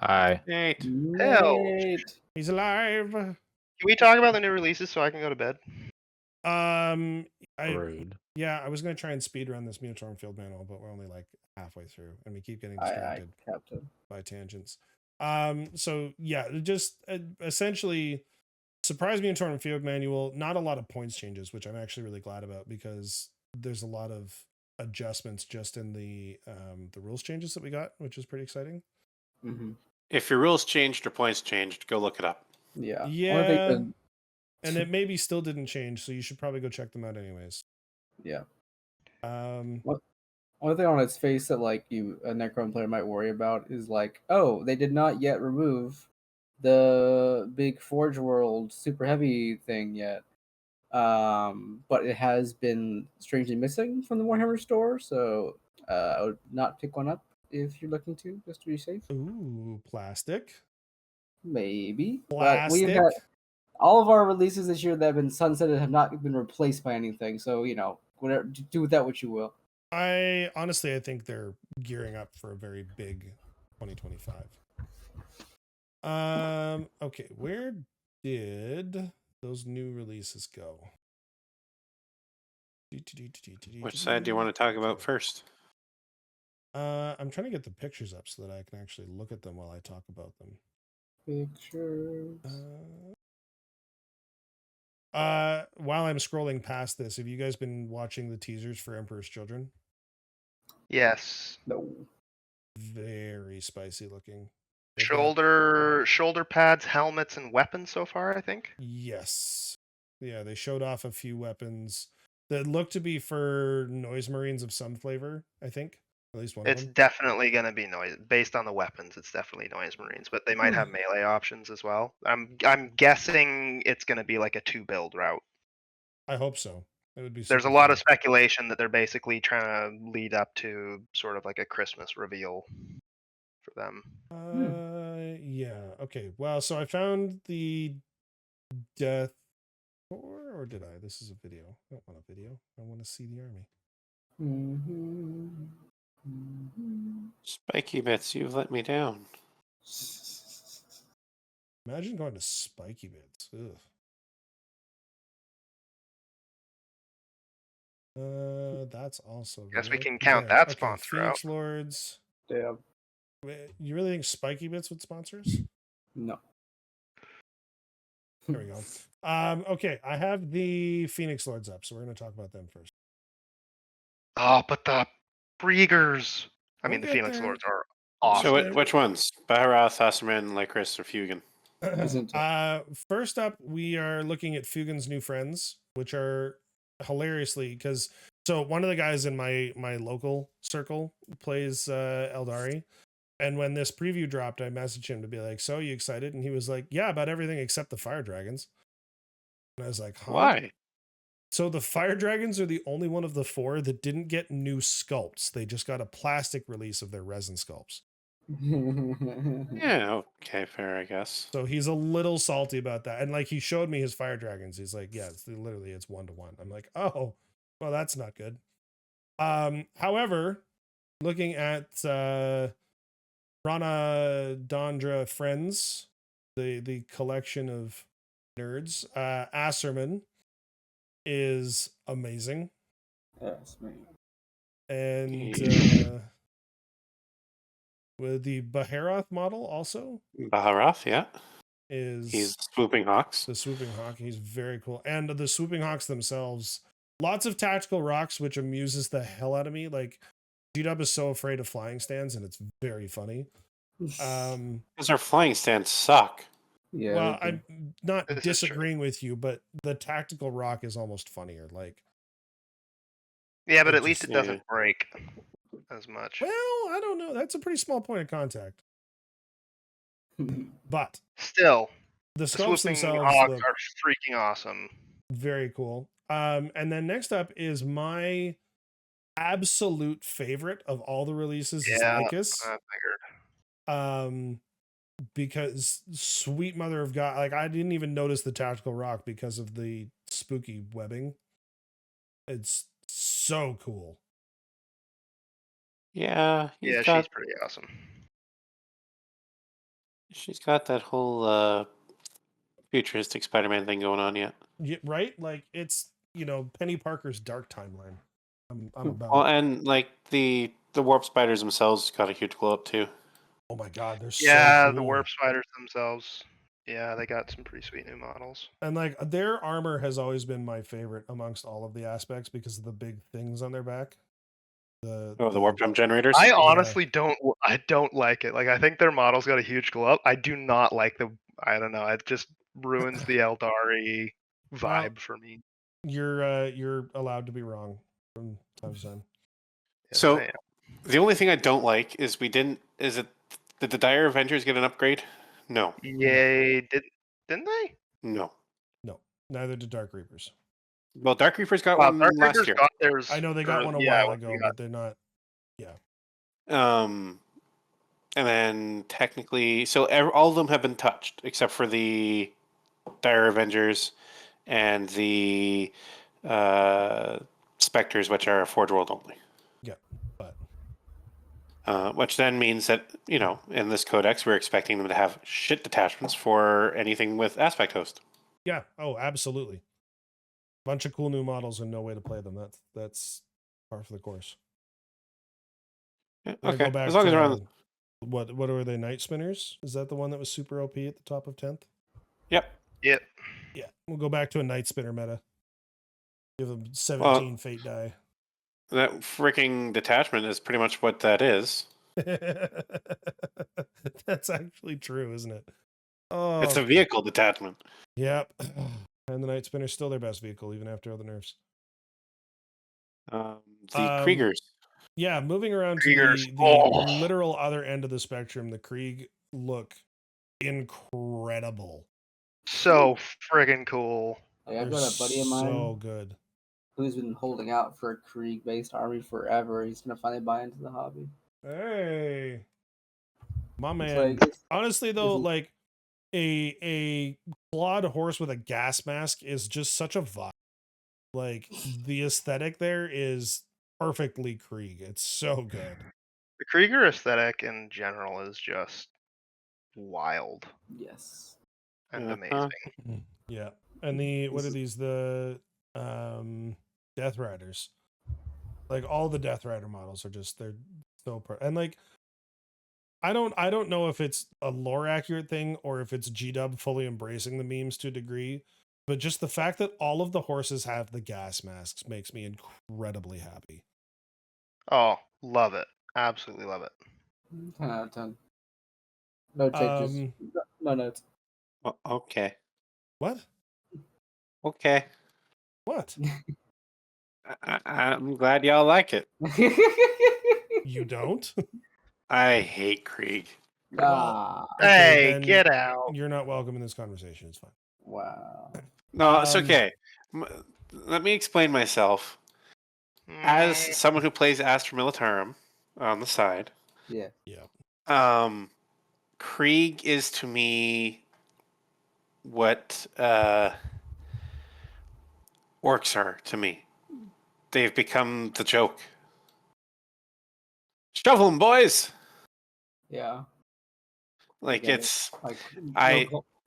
Hi. Nate. Nate. He's alive. Can we talk about the new releases so I can go to bed? Rude. Yeah, I was gonna try and speed run this Minotaur and Field Manual, but we're only like halfway through, and we keep getting distracted by tangents. So yeah, just essentially, surprise Minotaur and Field Manual. Not a lot of points changes, which I'm actually really glad about because there's a lot of adjustments just in the rules changes that we got, which is pretty exciting. Mm-hmm. If your rules changed or points changed, go look it up. Yeah. Yeah. And it maybe still didn't change, so you should probably go check them out anyways. Yeah. One thing on its face that like a Necron player might worry about is like, oh, they did not yet remove the big Forge World super heavy thing yet. but it has been strangely missing from the Warhammer store. So I would not pick one up if you're looking to, just to be safe. Ooh, plastic. Maybe, but we've Plastic. had all of our releases this year that have been sunsetted have not been replaced by anything. So whatever, do with that what you will. I think they're gearing up for a very big 2025. Okay, where did those new releases go? Which side do you want to talk about first? I'm trying to get the pictures up so that I can actually look at them while I talk about them. Pictures. While I'm scrolling past this, have you guys been watching the teasers for Emperor's Children? Yes. No. Very spicy looking. They've got- Shoulder pads, helmets, and weapons so far, I think. Yes. Yeah, they showed off a few weapons that look to be for noise marines of some flavor, I think. At least one It's of them. definitely going to be noise based on the weapons. It's definitely noise marines, but they might have melee options as well. I'm guessing it's going to be like a 2-build route. I hope so. It would be. There's a super lot fun. of speculation that they're basically trying to lead up to sort of like a Christmas reveal for them. Yeah. Okay. Well, so I found the death or did I? This is a video. I don't want a video. I want to see the army. Spiky bits, you've let me down. Imagine going to spiky bits. Ugh. That's also. Guess we video. can count There. that Okay, sponsor Phoenix out. Lords. Damn. Wait, you really think spiky bits would sponsor us? No. There we go. Okay, I have the Phoenix Lords up, so we're going to talk about them first. Oh, but the Briegers. I mean, We'll the get Phoenix there. Lords are We'll awesome. get So there. which ones? Baharath, Asserman, Lycris, or Fugan? First up, we are looking at Fugan's new friends, which are hilariously because one of the guys in my local circle plays Eldari, and when this preview dropped, I messaged him to be like, "So you excited?" And he was like, "Yeah, about everything except the fire dragons." And I was like, "Huh?" Why? So the fire dragons are the only one of the 4 that didn't get new sculpts. They just got a plastic release of their resin sculpts. Yeah, okay, fair, I guess. So he's a little salty about that. And like he showed me his fire dragons. He's like, yeah, it's 1-to-1. I'm like, oh, well, that's not good. However, looking at Rana Dondra Friends, the collection of nerds, Asserman is amazing. Yes, man. And with the Baharath model also Baharath, yeah. he's Swooping Hawks. The Swooping Hawk. He's very cool. And the Swooping Hawks themselves, lots of tactical rocks, which amuses the hell out of me. Like, G-Dub is so afraid of flying stands, and it's very funny. Because our flying stands suck. Yeah. Well, I'm not This is disagreeing with you, but the tactical rock is almost funnier. Like, Yeah, but it at least just- it doesn't break as much. well, I don't know. That's a pretty small point of contact. But Still, the the sculpts swooping themselves hogs look are freaking awesome. very cool. And then next up is my absolute favorite of all the releases is Yeah, Lycus. I figured. Because sweet mother of God, like I didn't even notice the tactical rock because of the spooky webbing. It's so cool. Yeah, Yeah, got, she's pretty awesome. she's got that whole futuristic Spider-Man thing going on yet. Yeah, right? Like it's Penny Parker's Dark Timeline. I'm about. Well, and like the warp spiders themselves got a huge glow up too. Oh my God, they're Yeah, so cool. the warp spiders themselves. Yeah, they got some pretty sweet new models. And like their armor has always been my favorite amongst all of the aspects because of the big things on their back. The warp jump generators. I honestly don't like it. Like I think their models got a huge glow up. I do not like the. I don't know. It just ruins the Eldari vibe for me. You're allowed to be wrong from time to time. Yes, So I am. the only thing I don't like is did the Dire Avengers get an upgrade? No. Yay! Didn't they? No. No, neither did Dark Reapers. Well, Dark Reaper's got Wow, one Dark last Reaper's year. got theirs. I know they got one a while ago, but they're not. Yeah. And then technically, so all of them have been touched except for the Dire Avengers and the Spectres, which are Forge World only. Yeah, but which then means that, in this codex, we're expecting them to have shit detachments for anything with Aspect Host. yeah, oh, absolutely. Bunch of cool new models and no way to play them. That's par for the course. Yeah, I'm gonna okay, go back as long as they're to on. what are they? Night Spinners? Is that the one that was super OP at the top of 10th? Yep. Yep. Yeah, we'll go back to a Night Spinner meta. Give them 17 Well, fate die. that freaking detachment is pretty much what that is. That's actually true, isn't it? Oh, It's a vehicle detachment. Yep. And the Night Spinner's still their best vehicle, even after all the nerfs. The Kriegers. Yeah, moving around to Kriegers. the literal other end of the spectrum, the Krieg look incredible. So friggin' cool. Like, I've They're got a buddy of mine so good. who's been holding out for a Krieg-based army forever. He's gonna finally buy into the hobby. Hey, my It's man. like, Honestly, though, it's- like a clawed horse with a gas mask is just such a vibe. Like the aesthetic there is perfectly Krieg. It's so good. The Krieger aesthetic in general is just wild yes. and Uh-huh. amazing. Yeah. And what are these? The Death Riders. Like all the Death Rider models are just they're so and like I don't know if it's a lore accurate thing or if it's G-Dub fully embracing the memes to a degree, but just the fact that all of the horses have the gas masks makes me incredibly happy. Oh, love it. Absolutely love it. 10 out of 10. No changes. No notes. Okay. What? Okay. What? I'm glad y'all like it. You don't? I hate Krieg. Ah, Hey, then get out. You're not welcome in this conversation. It's fine. wow. No, it's okay. Let me explain myself. As someone who plays Astra Militarum on the side, Yeah. Yeah. Krieg is to me what orcs are to me. They've become the joke. Shovel 'em, boys! Yeah. Like, get it's... Like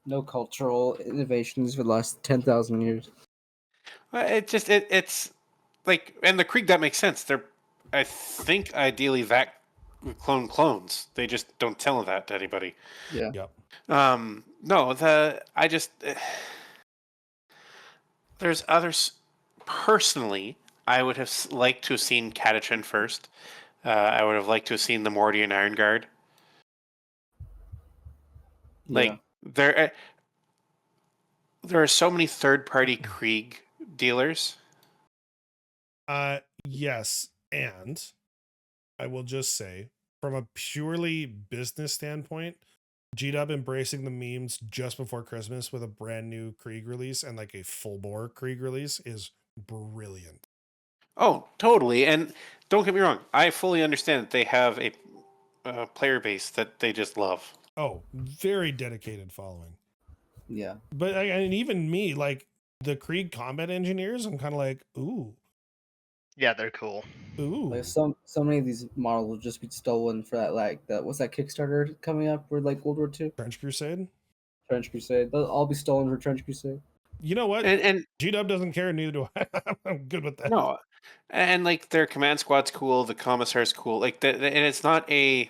no cultural innovations for the last 10,000 years. It's like, and the Krieg, that makes sense. They're, I think, ideally that clones. They just don't tell that to anybody. Yeah. Yep. No, there's others. Personally, I would have liked to have seen Catachin first. I would have liked to have seen the Morty and Iron Guard. Like, there are so many third-party Krieg dealers. Yes, and I will just say, from a purely business standpoint, G-Dub embracing the memes just before Christmas with a brand new Krieg release and like a full bore Krieg release is brilliant. Oh, totally. And don't get me wrong, I fully understand that they have a player base that they just love. Oh, very dedicated following. Yeah. But and even me, like the Krieg combat engineers, I'm kind of like, ooh. Yeah, they're cool. Ooh. Like so many of these models will just be stolen for that, like what's that Kickstarter coming up for like World War II? Trench Crusade? Trench Crusade. They'll all be stolen for Trench Crusade. You know what? And G-Dub doesn't care, neither do I. I'm good with that. No. And like their command squad's cool, the commissar's cool. Like and it's not a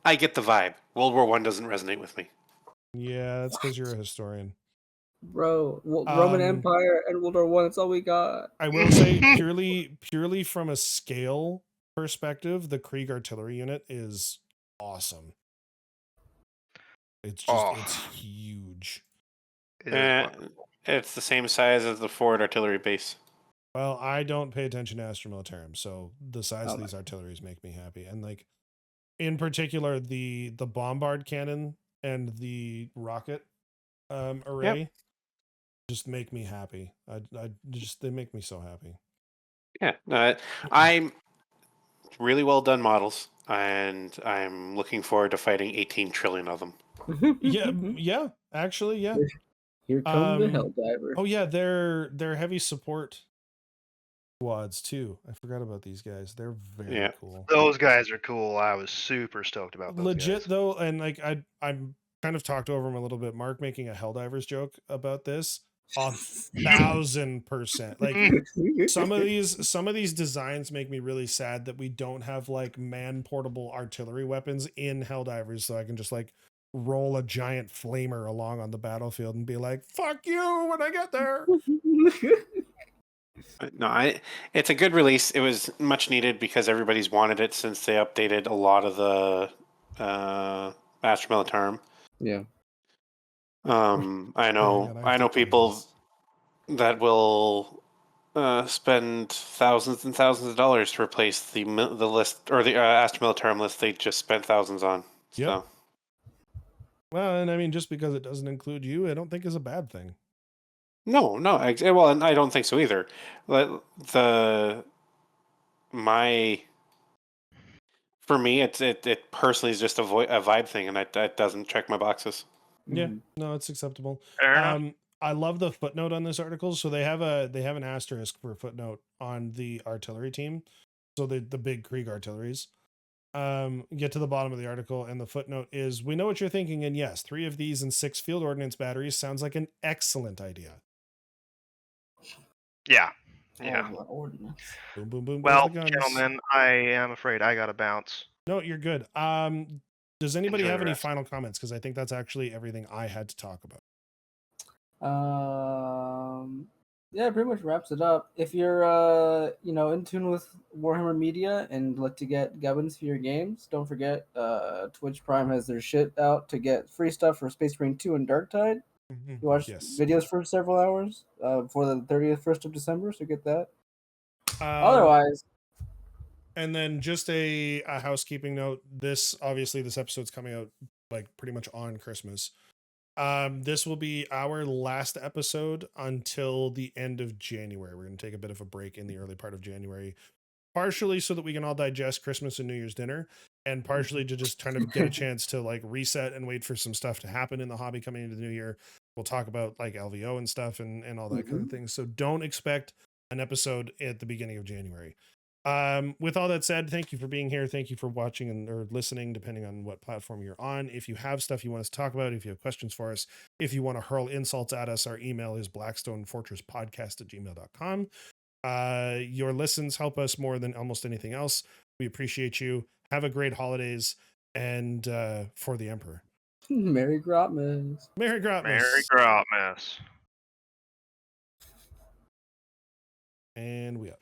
I get the vibe. World War One doesn't resonate with me. Yeah, that's because you're a historian. Bro, Roman Empire and World War One, that's all we got. I will say purely from a scale perspective, the Krieg artillery unit is awesome. It's just it's huge. It's the same size as the Ford artillery base. Well, I don't pay attention to Astra Militarum, so the size of these artilleries make me happy. And like in particular, the bombard cannon and the rocket array. just make me happy. They make me so happy. Yeah, I'm really well done models, and I'm looking forward to fighting 18 trillion of them. Yeah, actually, yeah. Here come the Helldiver. Oh yeah, they're heavy support squads too. I forgot about these guys. They're very cool. Those guys are cool. I was super stoked about those Legit guys. though, and like I'm kind of talked over him a little bit. Mark making a Helldivers joke about this. 1,000%. Like some of these designs make me really sad that we don't have like man portable artillery weapons in Helldivers, so I can just like roll a giant flamer along on the battlefield and be like, "Fuck you" when I get there. No, it's a good release. It was much needed because everybody's wanted it since they updated a lot of the Astra Militarum. Yeah. I know people that will spend thousands and thousands of dollars to replace the list or the Astra Militarum list they just spent thousands on. Yep. So. Well, and I mean, just because it doesn't include you, I don't think is a bad thing. No. Well, and I don't think so either. For me, it personally is just a vibe thing, and that doesn't check my boxes. Yeah, no, it's acceptable. Fair enough. I love the footnote on this article. So they have an asterisk for a footnote on the artillery team. So the big Krieg artilleries. Get to the bottom of the article, and the footnote is: "We know what you're thinking, and yes, 3 of these and 6 field ordnance batteries sounds like an excellent idea." Yeah. Ordnance. Boom, boom, boom. Well, goes the guns. gentlemen, I am afraid I gotta bounce. No, you're good. Does anybody Enjoy have the any rest. final comments? Because I think that's actually everything I had to talk about. Yeah, it pretty much wraps it up. If you're in tune with Warhammer Media and like to get gubbins for your games, don't forget Twitch Prime has their shit out to get free stuff for Space Marine 2 and Darktide. You watch videos for several hours before the 1st of December, so get that. Otherwise, and then just a housekeeping note. This episode's coming out like pretty much on Christmas. This will be our last episode until the end of January. We're going to take a bit of a break in the early part of January, partially so that we can all digest Christmas and New Year's dinner, and partially to just kind of get a chance to like reset and wait for some stuff to happen in the hobby coming into the new year. We'll talk about like LVO and stuff and all that kind of thing. So don't expect an episode at the beginning of January. With all that said, thank you for being here. Thank you for watching or listening, depending on what platform you're on. If you have stuff you want us to talk about, if you have questions for us, if you want to hurl insults at us, our email is blackstonefortresspodcast@gmail.com. Your listens help us more than almost anything else. We appreciate you. Have a great holidays, and for the Emperor. Merry Grotmas. Merry Grotmas. Merry Grotmas. And we up.